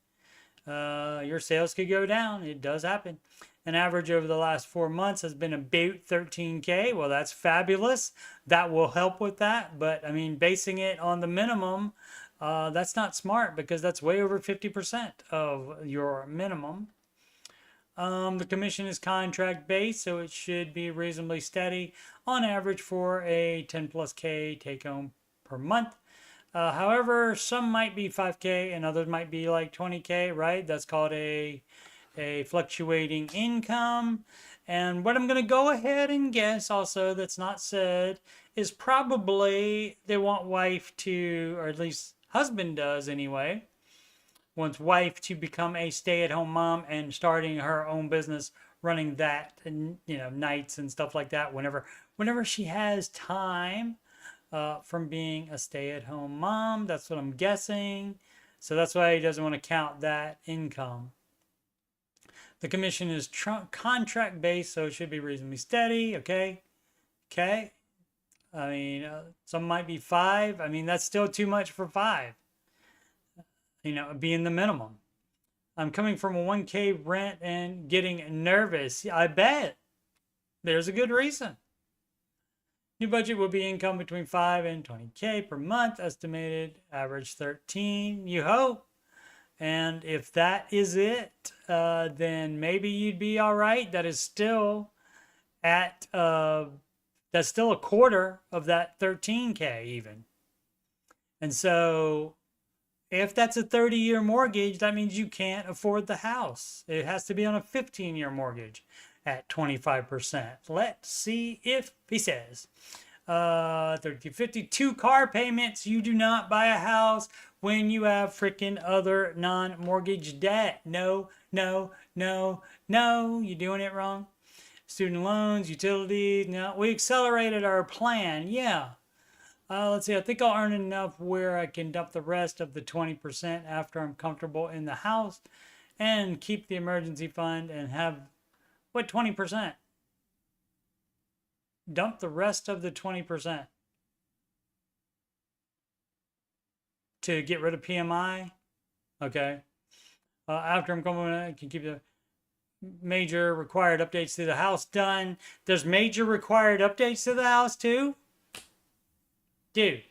Your sales could go down. It does happen. An average over the last 4 months has been about 13K. Well, that's fabulous. That will help with that. But I mean, basing it on the minimum, that's not smart because that's way over 50% of your minimum. The commission is contract based, so it should be reasonably steady on average for a 10 plus K take home per month. However, some might be 5K and others might be like 20K, right? That's called a fluctuating income. And what I'm going to go ahead and guess also that's not said is probably they want wife to, or at least husband does anyway, wants wife to become a stay-at-home mom and starting her own business, running that, and nights and stuff like that whenever she has time from being a stay-at-home mom. That's what I'm guessing. So that's why he doesn't want to count that income. The commission is contract based, so it should be reasonably steady. Okay. I mean, some might be 5. I mean, that's still too much for 5. Being the minimum. I'm coming from a 1K rent and getting nervous. I bet. There's a good reason. New budget will be income between 5 and 20K per month. Estimated average 13. You hope. And if that is it, then maybe you'd be all right. That is still at, that's still a quarter of that 13K even. And so if that's a 30-year mortgage, that means you can't afford the house. It has to be on a 15-year mortgage at 25%. Let's see if he says 32 car payments. You do not buy a house when you have freaking other non-mortgage debt. No. You're doing it wrong. Student loans, utilities. No, we accelerated our plan. Yeah. Let's see, I think I'll earn enough where I can dump the rest of the 20% after I'm comfortable in the house and keep the emergency fund and have, what, 20%? Dump the rest of the 20% to get rid of PMI. Okay. After I'm comfortable, I can keep the major required updates to the house done. There's major required updates to the house too? Dude.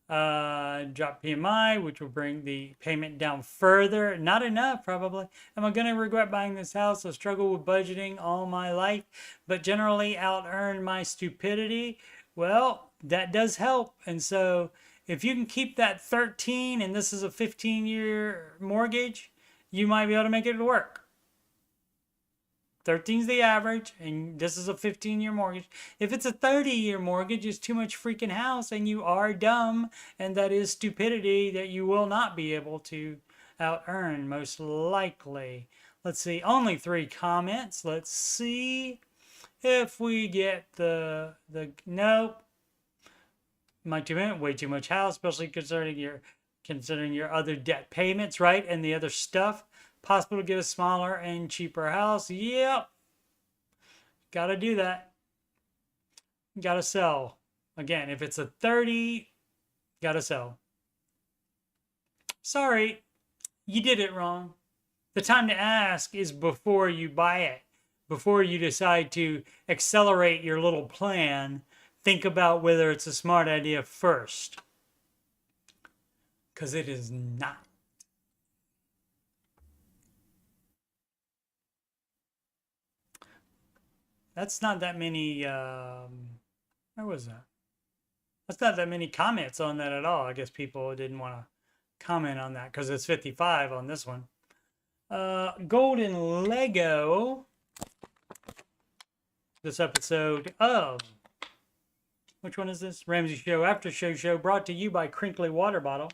Drop PMI, which will bring the payment down further. Not enough, probably. Am I going to regret buying this house? I struggle with budgeting all my life, but generally out-earn my stupidity. Well, that does help. And so if you can keep that 13 and this is a 15-year mortgage, you might be able to make it work. 13 is the average, and this is a 15-year mortgage. If it's a 30-year mortgage, it's too much freaking house, and you are dumb, and that is stupidity that you will not be able to out-earn, most likely. Let's see, only 3 comments. Let's see if we get the nope. Way too much house, especially considering your other debt payments, right, and the other stuff. Possible to get a smaller and cheaper house. Yep. Gotta do that. Gotta sell. Again, if it's a 30, gotta sell. Sorry, you did it wrong. The time to ask is before you buy it. Before you decide to accelerate your little plan, think about whether it's a smart idea first. Because it is not. That's not that many, where was that? That's not that many comments on that at all. I guess people didn't want to comment on that because it's 55 on this one. Golden Lego. This episode of, which one is this? Ramsey Show, Aftershow show, brought to you by Crinkly Water Bottle.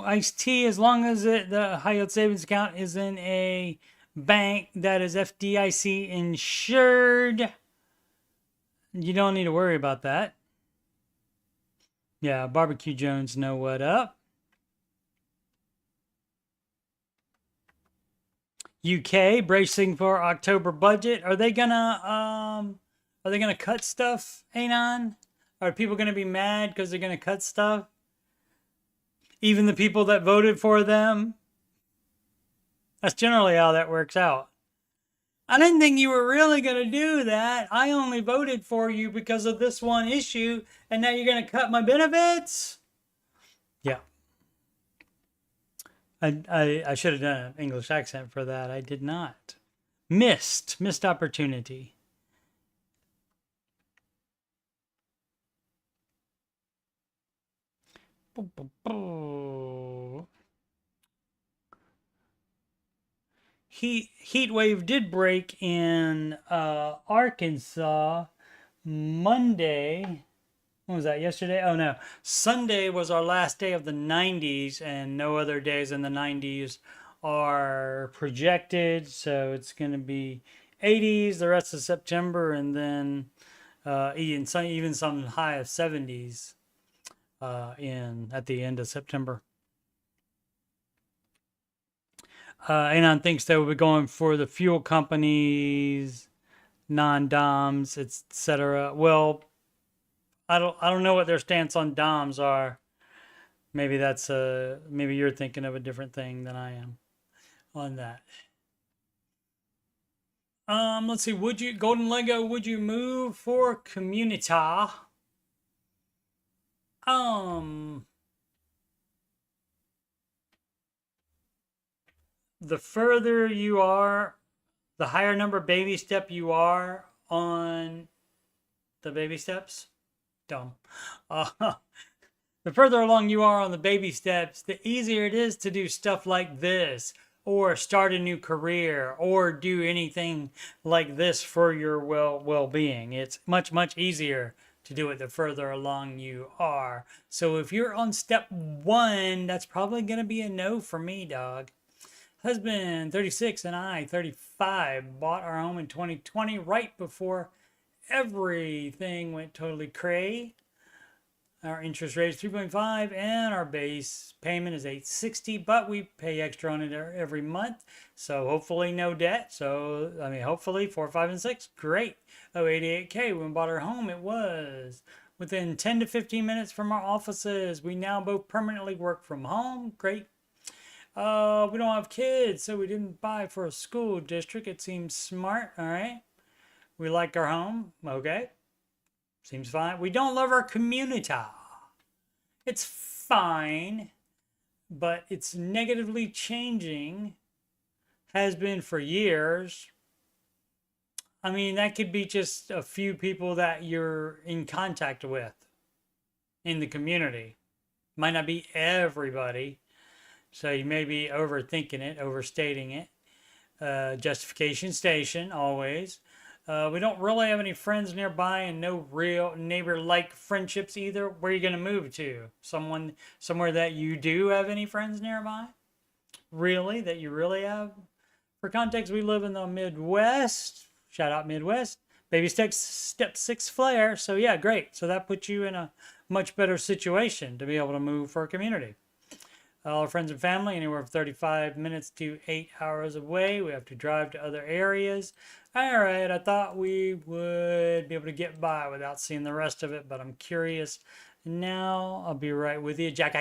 Iced tea, as long as the high yield savings account is in a bank that is FDIC insured, you don't need to worry about that. Yeah, Barbecue Jones know what up. UK bracing for October budget. Are they gonna cut stuff, Anon? Are people gonna be mad because they're gonna cut stuff? Even the people that voted for them? That's generally how that works out. I didn't think you were really gonna do that. I only voted for you because of this one issue, and now you're gonna cut my benefits? Yeah. I should have done an English accent for that. I did not. Missed opportunity. Heat wave did break in Arkansas Monday. When was that? Yesterday? Oh no. Sunday was our last day of the 90s, and no other days in the 90s are projected. So it's going to be 80s the rest of September, and then even some high of 70s at the end of September. Anon thinks they will be going for the fuel companies, non-DOMs, etc. Well, I don't know what their stance on DOMs are. Maybe maybe you're thinking of a different thing than I am on that. Let's see. Golden Lego, would you move for community? The further you are, the higher number baby step you are on the baby steps. Dumb. The further along you are on the baby steps, the easier it is to do stuff like this, or start a new career, or do anything like this for your well-being. It's much easier to do it the further along you are. So if you're on step 1, that's probably going to be a no for me, dog. Husband 36 and I 35 bought our home in 2020 right before everything went totally cray. Our interest rate is 3.5 and our base payment is $860, but we pay extra on it every month. So hopefully no debt. So hopefully 4, 5, and 6. Great. Oh, $88K when we bought our home. It was within 10 to 15 minutes from our offices. We now both permanently work from home. Great. We don't have kids, so we didn't buy for a school district. It seems smart. All right. We like our home. Okay. Seems fine. We don't love our community. It's fine, but it's negatively changing. Has been for years. I mean, that could be just a few people that you're in contact with in the community. Might not be everybody. So you may be overthinking it, overstating it. Justification station, always. We don't really have any friends nearby and no real neighbor-like friendships either. Where are you going to move to? Somewhere that you do have any friends nearby? Really? That you really have? For context, we live in the Midwest. Shout out Midwest. Baby step 6 flare. So yeah, great. So that puts you in a much better situation to be able to move for a community. All our friends and family, anywhere from 35 minutes to 8 hours away. We have to drive to other areas. All right, I thought we would be able to get by without seeing the rest of it, but I'm curious now. I'll be right with you. Jack. We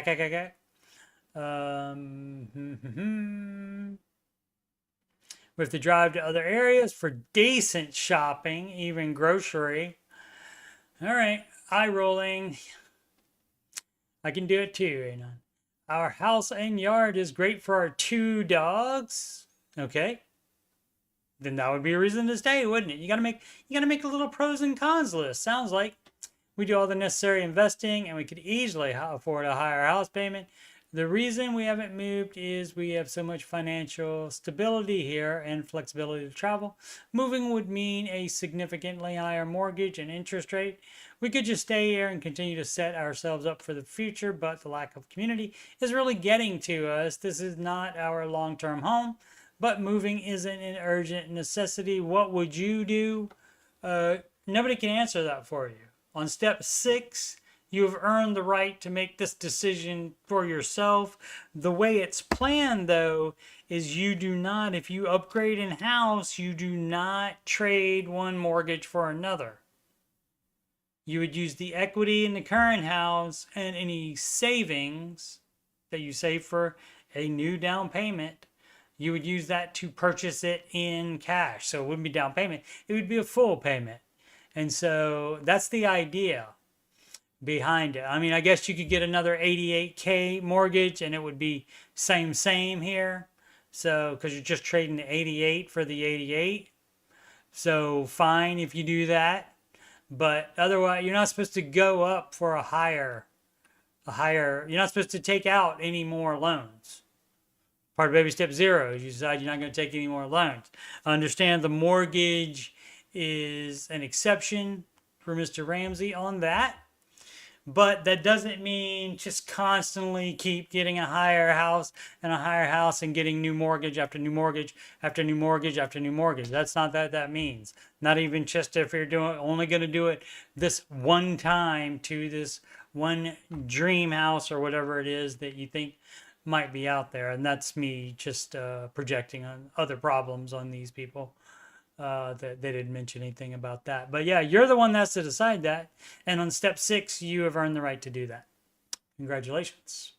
have to drive to other areas for decent shopping, even grocery. All right, eye rolling. I can do it too, Anon. Our house and yard is great for our 2 dogs. Okay. Then that would be a reason to stay, wouldn't it? You gotta make a little pros and cons list. Sounds like we do all the necessary investing and we could easily afford a higher house payment. The reason we haven't moved is we have so much financial stability here and flexibility to travel. Moving would mean a significantly higher mortgage and interest rate. We could just stay here and continue to set ourselves up for the future, but the lack of community is really getting to us. This is not our long-term home, but moving isn't an urgent necessity. What would you do? Nobody can answer that for you. On step 6, You have earned the right to make this decision for yourself. The way it's planned, though, is you do not, if you upgrade in house, you do not trade one mortgage for another. You would use the equity in the current house and any savings that you save for a new down payment. You would use that to purchase it in cash. So it wouldn't be down payment, it would be a full payment. And so that's the idea behind it. I mean, I guess you could get another 88K mortgage and it would be same here. So, because you're just trading the 88 for the 88. So fine if you do that. But otherwise, you're not supposed to go up for a higher, you're not supposed to take out any more loans. Part of baby step 0 is you decide you're not going to take any more loans. Understand the mortgage is an exception for Mr. Ramsey on that. But that doesn't mean just constantly keep getting a higher house and getting new mortgage after new mortgage after new mortgage after new mortgage. That's not that means. Not even just if you're only going to do it this one time to this one dream house or whatever it is that you think might be out there. And that's me just projecting on other problems on these people. That they didn't mention anything about that. But yeah, you're the one that has to decide that. And on step 6, you have earned the right to do that. Congratulations.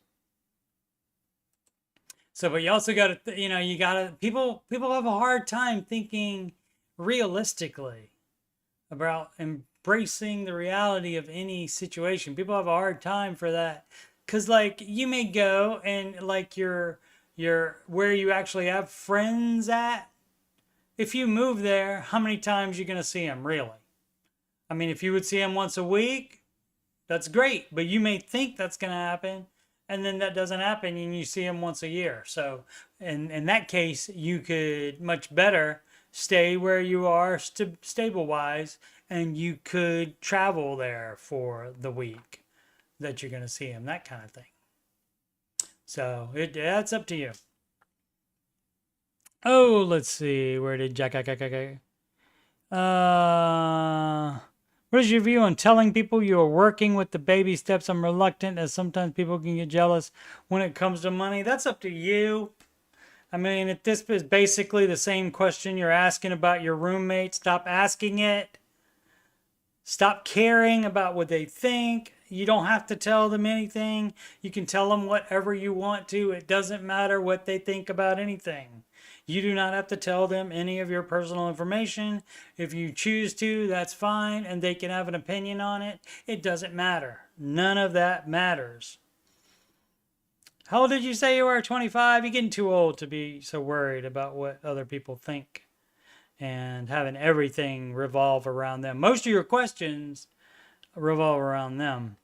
So, but you also got to, you got to, people have a hard time thinking realistically about embracing the reality of any situation. People have a hard time for that. Because, like, you may go and, like, your where you actually have friends at, if you move there, how many times are you going to see them, really? I mean, if you would see them once a week, that's great. But you may think that's going to happen, and then that doesn't happen, and you see them once a year. So in that case, you could much better stay where you are stable-wise, and you could travel there for the week that you're going to see them, that kind of thing. So that's up to you. Oh, let's see. Where did Jack? What is your view on telling people you are working with the baby steps? I'm reluctant, as sometimes people can get jealous when it comes to money. That's up to you. I mean, if this is basically the same question you're asking about your roommate, stop asking it. Stop caring about what they think. You don't have to tell them anything. You can tell them whatever you want to. It doesn't matter what they think about anything. You do not have to tell them any of your personal information. If you choose to, that's fine, and they can have an opinion on it. It doesn't matter. None of that matters. How old did you say you were? 25? You're getting too old to be so worried about what other people think and having everything revolve around them. Most of your questions revolve around them.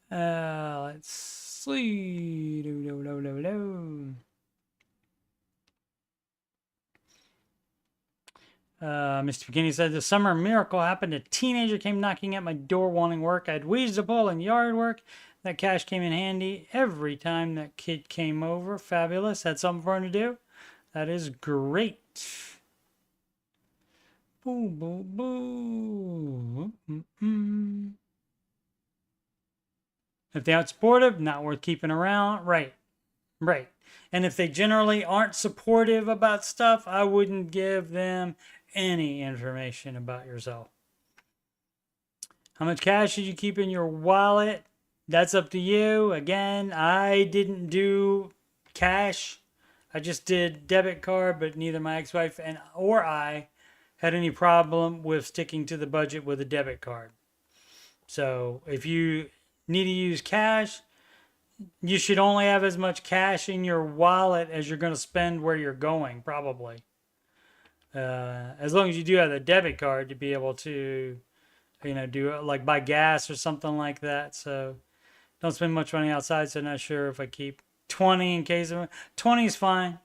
Let's see. Mr. McKinney said, the summer miracle happened. A teenager came knocking at my door wanting work. I had weeds to pull and yard work. That cash came in handy every time that kid came over. Fabulous. Had something for him to do. That is great. Boo, boo, boo. If they aren't supportive, not worth keeping around. Right. And if they generally aren't supportive about stuff, I wouldn't give them any information about yourself. How much cash should you keep in your wallet? That's up to you. Again, I didn't do cash. I just did debit card, but neither my ex-wife or I had any problem with sticking to the budget with a debit card. So if you need to use cash, you should only have as much cash in your wallet as you're going to spend where you're going, probably. As long as you do have a debit card to be able to, do it, like buy gas or something like that. So don't spend much money outside. So not sure if I keep 20 in case of 20 is fine.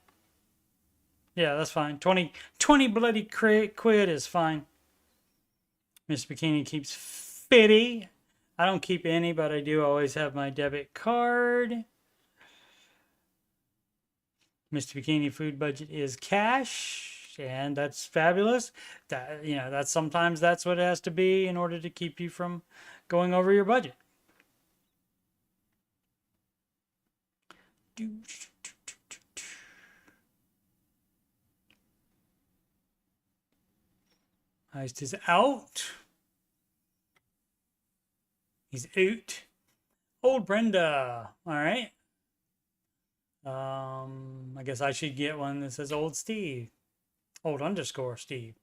Yeah, that's fine. 20 bloody quid is fine. Mr. Bikini keeps 50. I don't keep any, but I do always have my debit card. Mr. Bikini food budget is cash, and that's fabulous. That sometimes that's what it has to be in order to keep you from going over your budget. Heist is out. He's out. Old Brenda. All right. I guess I should get one that says Old Steve. Old underscore Steve.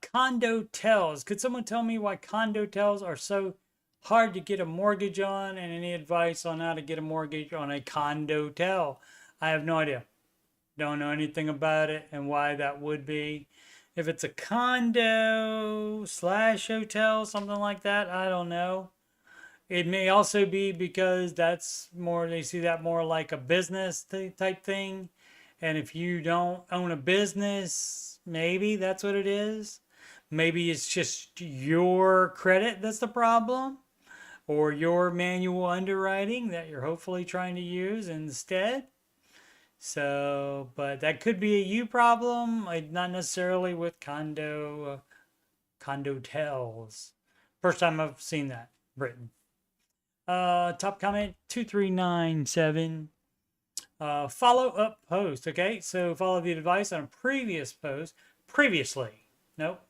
Condo tells. Could someone tell me why condo tells are so hard to get a mortgage on, and any advice on how to get a mortgage on a condo tell? I have no idea. Don't know anything about it and why that would be. If it's a condo / hotel, something like that, I don't know. It may also be because that's more, they see that more like a business type thing. And if you don't own a business, maybe that's what it is. Maybe it's just your credit that's the problem, or your manual underwriting that you're hopefully trying to use instead. So, but that could be a you problem, not necessarily with condo tells. First time I've seen that written. Top comment 2397. Follow up post. Okay, so follow the advice on a previous post. Previously. Nope.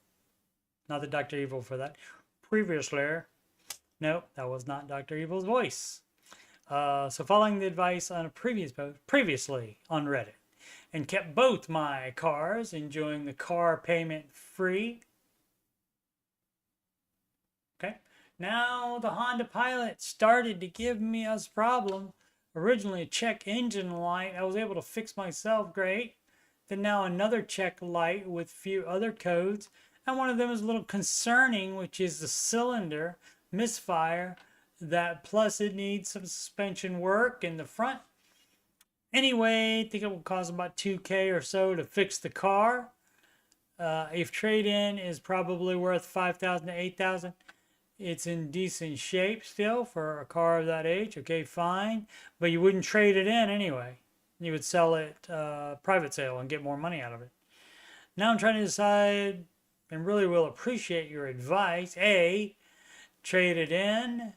Not the Dr. Evil for that. Previously. Nope, that was not Dr. Evil's voice. So following the advice on a previous post, previously on Reddit, and kept both my cars, enjoying the car payment free. Okay. Now the Honda Pilot started to give me a problem. Originally a check engine light I was able to fix myself, great. Then now another check light with few other codes. And one of them is a little concerning, which is the cylinder misfire. That plus it needs some suspension work in the front. Anyway, I think it will cost about $2,000 or so to fix the car. If trade-in is probably worth $5,000 to $8,000. It's in decent shape still for a car of that age. Okay, fine. But you wouldn't trade it in anyway. You would sell it private sale and get more money out of it. Now I'm trying to decide, and really will appreciate your advice. A, trade it in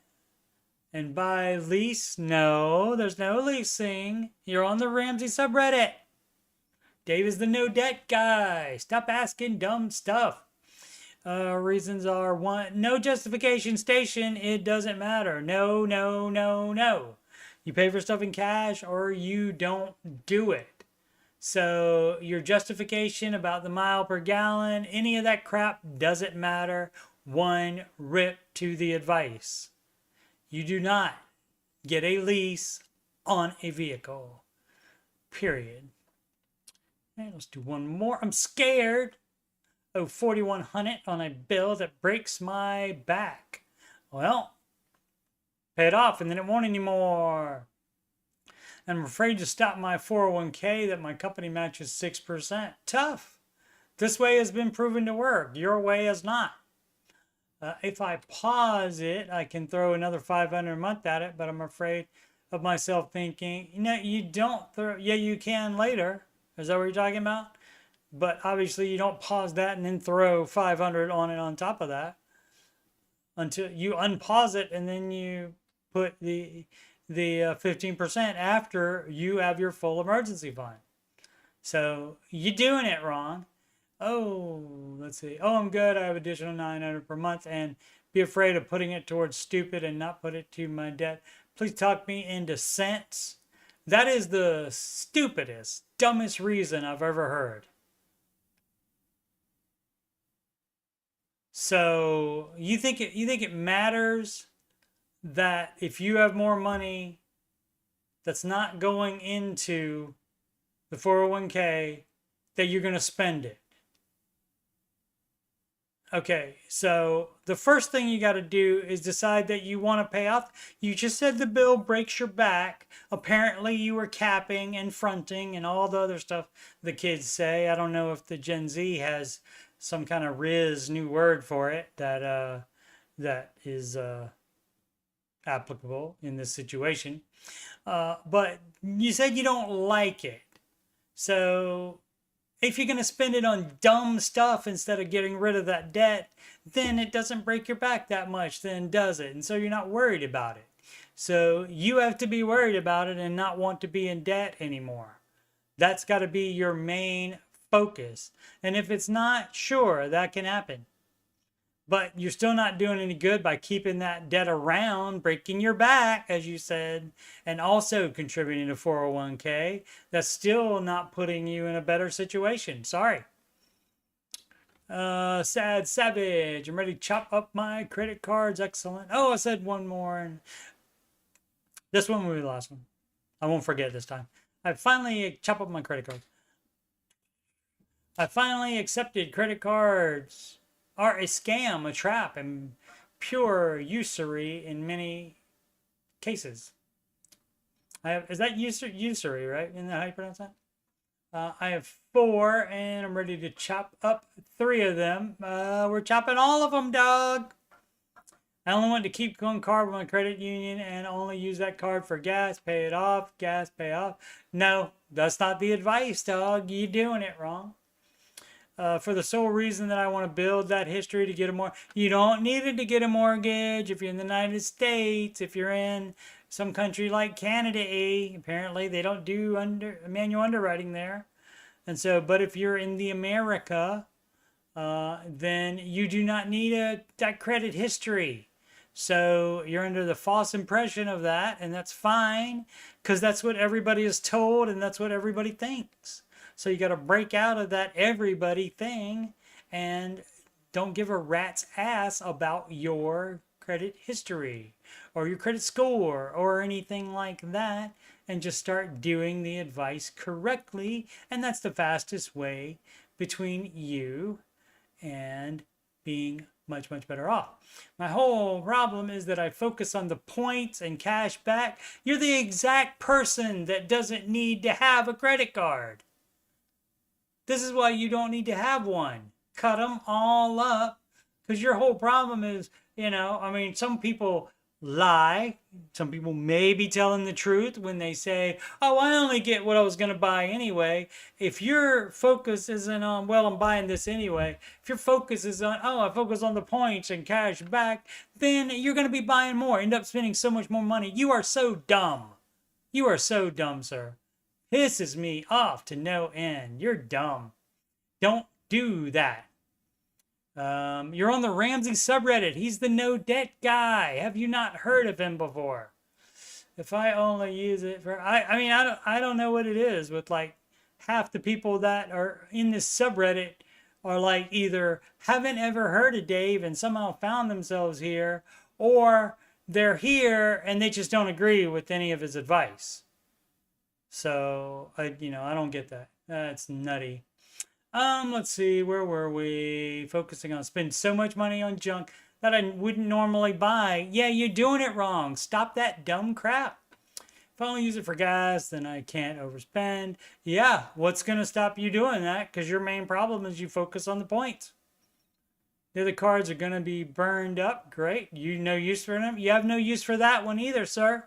and buy lease. No, there's no leasing. You're on the Ramsey subreddit. Dave is the no debt guy. Stop asking dumb stuff. Reasons are: one, no justification station. It doesn't matter. No, no, no, no. You pay for stuff in cash or you don't do it. So your justification about the mile per gallon, any of that crap doesn't matter. One, rip to the advice. You do not get a lease on a vehicle. Period. Okay, let's do one more. I'm scared. Oh, 4,100 on a bill that breaks my back. Well, pay it off and then it won't anymore. And I'm afraid to stop my 401k that my company matches 6%. Tough. This way has been proven to work. Your way has not. If I pause it, I can throw another $500 a month at it, but I'm afraid of myself thinking, you don't throw, yeah, you can later. Is that what you're talking about? But obviously you don't pause that and then throw 500 on it on top of that until you unpause it, and then you put the 15% after you have your full emergency fund. So you're doing it wrong. Oh, let's see. Oh, I'm good. I have additional 900 per month, and be afraid of putting it towards stupid and not put it to my debt. Please talk me into sense. That is the stupidest, dumbest reason I've ever heard. So you think it matters that if you have more money that's not going into the 401k, that you're going to spend it? Okay, so the first thing you got to do is decide that you want to pay off. You just said the bill breaks your back. Apparently you were capping and fronting and all the other stuff the kids say. I don't know if the Gen Z has some kind of new word for it that is applicable in this situation. But you said you don't like it. So if you're going to spend it on dumb stuff instead of getting rid of that debt, then it doesn't break your back that much, then does it? And so you're not worried about it. So you have to be worried about it and not want to be in debt anymore. That's got to be your main focus. And if it's not, sure, that can happen. But you're still not doing any good by keeping that debt around, breaking your back, as you said, and also contributing to 401k. That's still not putting you in a better situation. Sorry. Sad Savage. I'm ready to chop up my credit cards. Excellent. Oh, I said one more. And this one will be the last one. I won't forget this time. I finally chop up my credit cards. I finally accepted credit cards are a scam, a trap, and pure usury in many cases. Is that usury, right? Isn't that how you pronounce that? I have 4, and I'm ready to chop up 3 of them. We're chopping all of them, dog. I only want to keep one card with my credit union and only use that card for gas, pay it off, gas, pay off. No, that's not the advice, dog. You're doing it wrong. For the sole reason that I want to build that history to get a more. You don't need it to get a mortgage if you're in the United States. If you're in some country like Canada, apparently they don't do manual underwriting there. And so, but if you're in the America, then you do not need that credit history. So you're under the false impression of that, and that's fine because that's what everybody is told and that's what everybody thinks. So you got to break out of that everybody thing and don't give a rat's ass about your credit history or your credit score or anything like that, and just start doing the advice correctly. And that's the fastest way between you and being much, much better off. My whole problem is that I focus on the points and cash back. You're the exact person that doesn't need to have a credit card. This is why you don't need to have one. Cut them all up, because your whole problem is, some people lie. Some people may be telling the truth when they say, oh, I only get what I was going to buy anyway. If your focus isn't on, well, I'm buying this anyway. If your focus is on, oh, I focus on the points and cash back, then you're going to be buying more, end up spending so much more money. You are so dumb. You are so dumb, sir. Pisses me off to no end. You're dumb. Don't do that. You're on the Ramsey subreddit. He's the no debt guy. Have you not heard of him before? If I only use it for, I don't know what it is with like half the people that are in this subreddit are like either haven't ever heard of Dave and somehow found themselves here, or they're here and they just don't agree with any of his advice. So, I don't get that. That's nutty. Let's see, where were we? Focusing on spend so much money on junk that I wouldn't normally buy. Yeah, you're doing it wrong. Stop that dumb crap. If I only use it for gas, then I can't overspend. Yeah, what's going to stop you doing that? Because your main problem is you focus on the points. The other cards are going to be burned up. Great. You no use for them. You have no use for that one either, sir.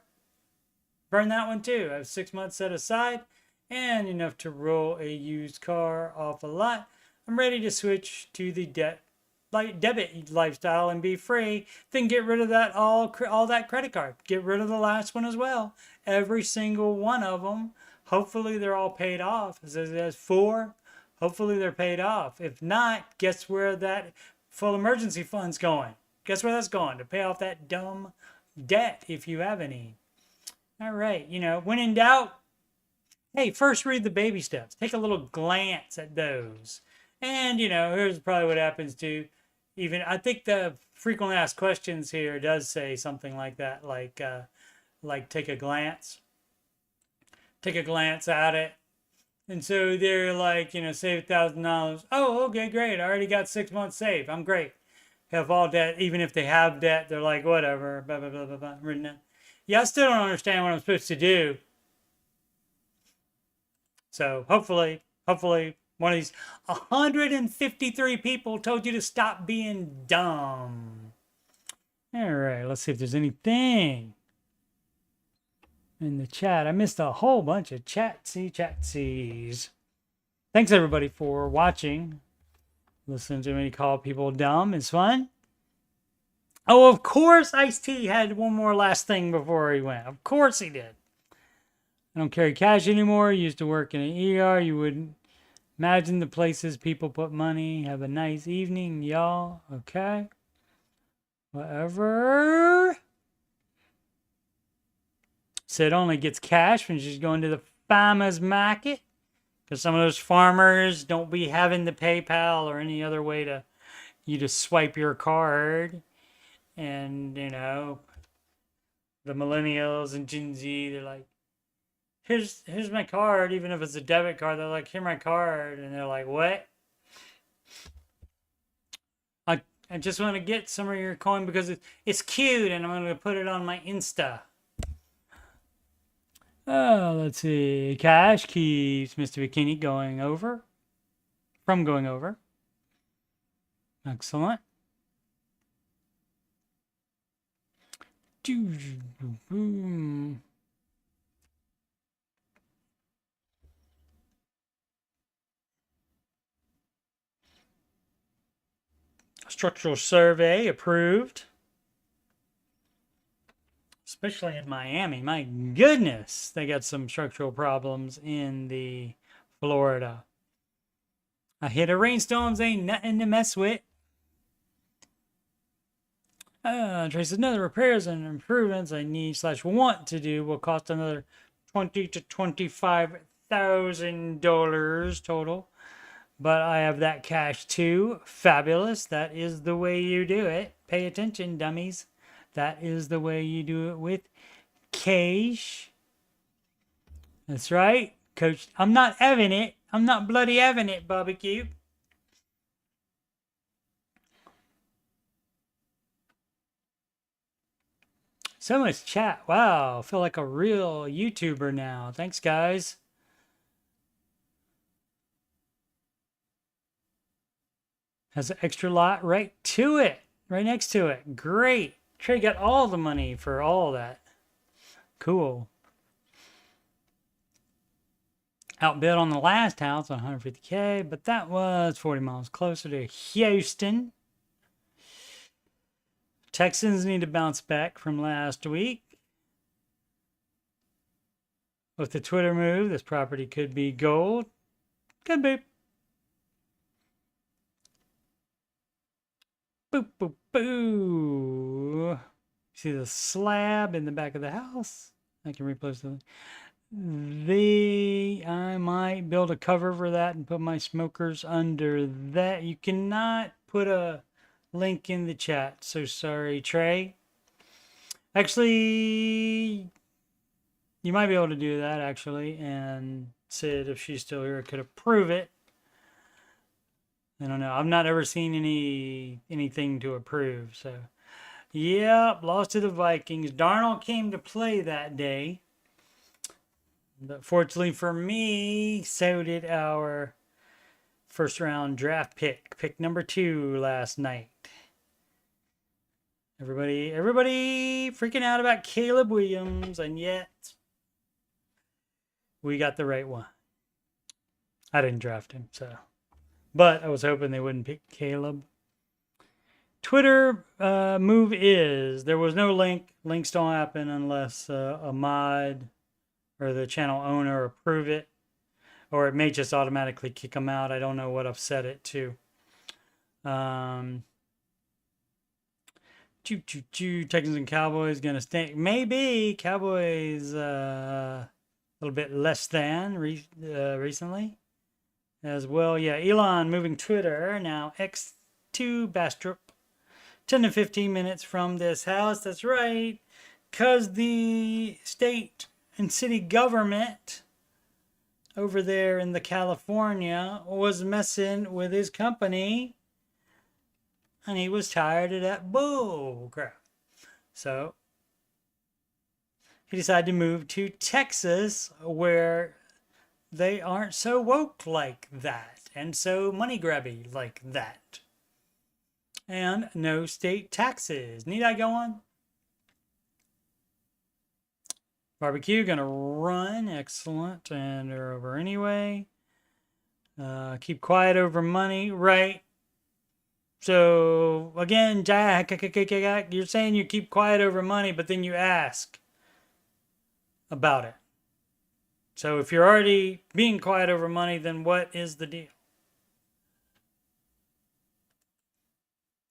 Burn that one too. I have 6 months set aside and enough to roll a used car off a lot. I'm ready to switch to the debit lifestyle and be free. Then get rid of that all that credit card. Get rid of the last one as well. Every single one of them. Hopefully they're all paid off. It says it has 4. Hopefully they're paid off. If not, guess where that full emergency fund's going? Guess where that's going? To pay off that dumb debt if you have any. All right, when in doubt, hey, first read the baby steps. Take a little glance at those. And, here's probably what happens too. Even, I think the frequently asked questions here does say something like that, like take a glance. Take a glance at it. And so they're like, save $1,000. Oh, okay, great. I already got 6 months saved. I'm great. Have all debt. Even if they have debt, they're like, whatever, blah, blah, blah, blah, blah. Written down. Yeah, I still don't understand what I'm supposed to do. So hopefully one of these 153 people told you to stop being dumb. All right, let's see if there's anything in the chat. I missed a whole bunch of chatsies. Thanks everybody for watching. Listening to me call people dumb is fun. Oh, of course Ice-T had one more last thing before he went. Of course he did. I don't carry cash anymore. Used to work in an ER. You wouldn't imagine the places people put money. Have a nice evening, y'all. Okay. Whatever. Said only gets cash when she's going to the farmer's market. Because some of those farmers don't be having the PayPal or any other way to you to swipe your card. And, you know, the millennials and Gen Z, they're like, here's my card, even if it's a debit card. They're like, here's my card. And they're like, what? I just want to get some of your coin because it's cute and I'm going to put it on my Insta. Oh, let's see. Cash keeps Mr. Bikini going over. Excellent. Boom. Structural survey approved. Especially in Miami. My goodness, they got some structural problems in the Florida. A hit of rainstorms ain't nothing to mess with. Traces another repairs and improvements I need/want to do will cost another $20,000 to $25,000 total. But I have that cash too. Fabulous. That is the way you do it. Pay attention, dummies. That is the way you do it with cash. That's right, Coach. I'm not having it. I'm not bloody having it, barbecue. So much chat. Wow. I feel like a real YouTuber now. Thanks, guys. Has an extra lot right to it. Right next to it. Great. Trey got all the money for all that. Cool. Outbid on the last house on 150K, but that was 40 miles closer to Houston. Texans need to bounce back from last week. With the Twitter move, this property could be gold. Could be. Boo, boo, boo. See the slab in the back of the house? I can replace the... I might build a cover for that and put my smokers under that. You cannot put a link in the chat. So sorry, Trey. Actually, you might be able to do that, actually. And Sid, if she's still here, could approve it. I don't know. I've not ever seen anything to approve. So, yep, lost to the Vikings. Darnold came to play that day. But fortunately for me, so did our first round draft pick number 2 last night. Everybody freaking out about Caleb Williams, and yet we got the right one. I didn't draft him, so. But I was hoping they wouldn't pick Caleb. Twitter move is, there was no link. Links don't happen unless a mod or the channel owner approve it, or it may just automatically kick them out. I don't know what I've set it to. Texans and Cowboys gonna stay. Maybe Cowboys a little bit less than recently as well. Yeah, Elon moving Twitter now X to Bastrop, 10 to 15 minutes from this house. That's right, because the state and city government over there in the California was messing with his company, and he was tired of that bull crap. So he decided to move to Texas, where they aren't so woke like that and so money grabby like that, and no state taxes. Need I go on? Barbecue gonna run. Excellent. And they're over anyway. Keep quiet over money. Right. So again, Jack, you're saying you keep quiet over money, but then you ask about it. So if you're already being quiet over money, then what is the deal?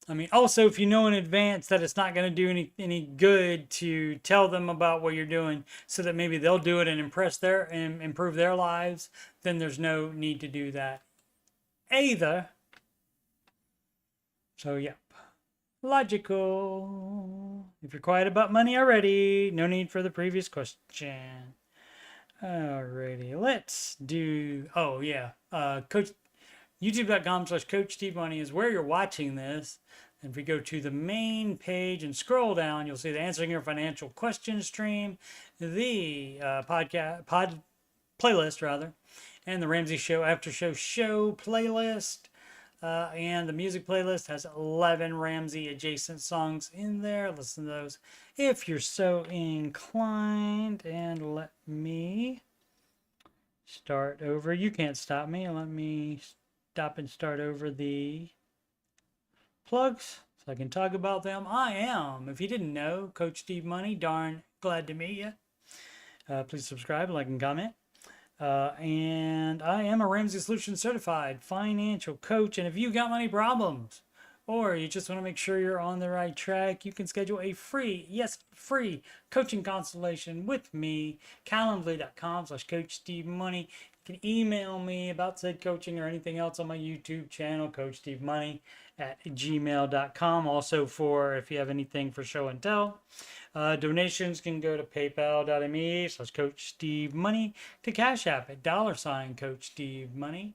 I mean, also, if you know in advance that it's not going to do any good to tell them about what you're doing so that maybe they'll do it and improve their lives, then there's no need to do that either. So, yep. Logical. If you're quiet about money already, no need for the previous question. Alrighty, let's do, oh yeah, youtube.com/coachstevemoney is where you're watching this. And if we go to the main page and scroll down, you'll see the Answering Your Financial Questions stream, the playlist rather, and the Ramsey Show Aftershow playlist. And the music playlist has 11 Ramsey adjacent songs in there. Listen to those if you're so inclined. And let me start over. You can't stop me. Let me stop and start over the plugs so I can talk about them. I am, if you didn't know, Coach Steve Money. Darn glad to meet you. Please subscribe, like, and comment. And I am a Ramsey Solutions certified financial coach. And if you got money problems or you just want to make sure you're on the right track, you can schedule a free, yes, free coaching consultation with me. Calendly.com/coachstevemoney. You can email me about said coaching or anything else on my YouTube channel, coachstevemoney@gmail.com. Also, for if you have anything for show and tell. Donations can go to paypal.me/coachstevemoney, to CashApp at $CoachSteveMoney,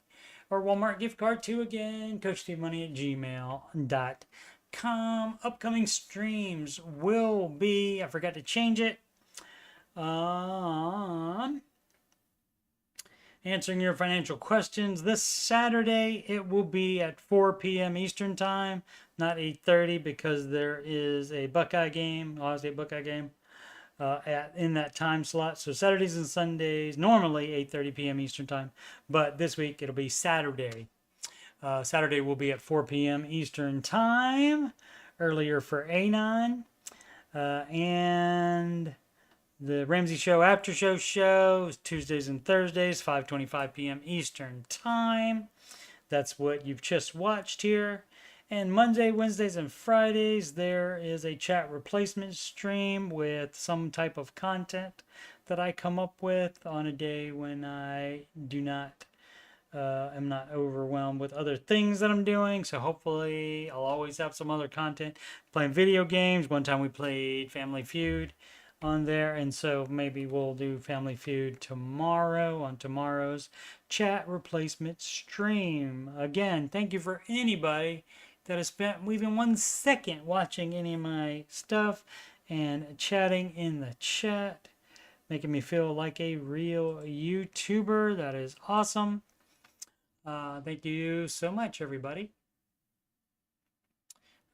or Walmart gift card too, again, coachstevemoney@gmail.com. Upcoming streams will be, I forgot to change it, Answering Your Financial Questions this Saturday. It will be at 4 p.m. Eastern Time, not 8:30, because there is a Buckeye game, Ohio State Buckeye game, in that time slot. So Saturdays and Sundays, normally 8:30 p.m. Eastern Time, but this week it'll be Saturday. Saturday will be at 4 p.m. Eastern Time, earlier for Anon. And the Ramsey Show Aftershow show is Tuesdays and Thursdays, 5:25 p.m. Eastern Time. That's what you've just watched here. And Monday, Wednesdays, and Fridays, there is a chat replacement stream with some type of content that I come up with on a day when I am not overwhelmed with other things that I'm doing. So hopefully I'll always have some other content. Playing video games. One time we played Family Feud on there, and so maybe we'll do Family Feud tomorrow on tomorrow's chat replacement stream. Again, thank you for anybody that has spent even 1 second watching any of my stuff and chatting in the chat, making me feel like a real YouTuber. That is awesome. Thank you so much, everybody.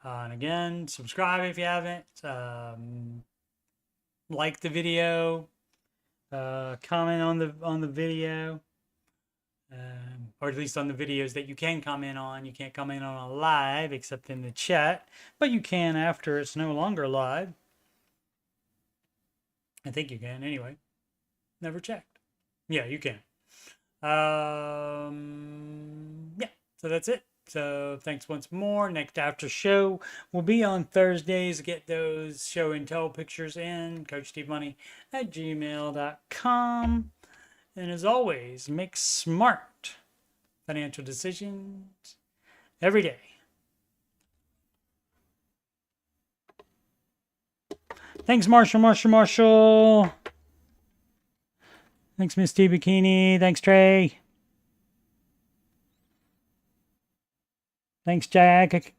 And again, subscribe if you haven't. Like the video, comment on the video, or at least on the videos that you can comment on. You can't comment on a live except in the chat, but you can after it's no longer live. I think you can anyway. Never checked. Yeah, you can. Yeah, so that's it. So thanks once more. Next after show will be on Thursdays. Get those show and tell pictures in, coachstevemoney@gmail.com. And as always, make smart financial decisions every day. Thanks, Marshall. Thanks, Miss T Bikini. Thanks, Trey. Thanks, Jack.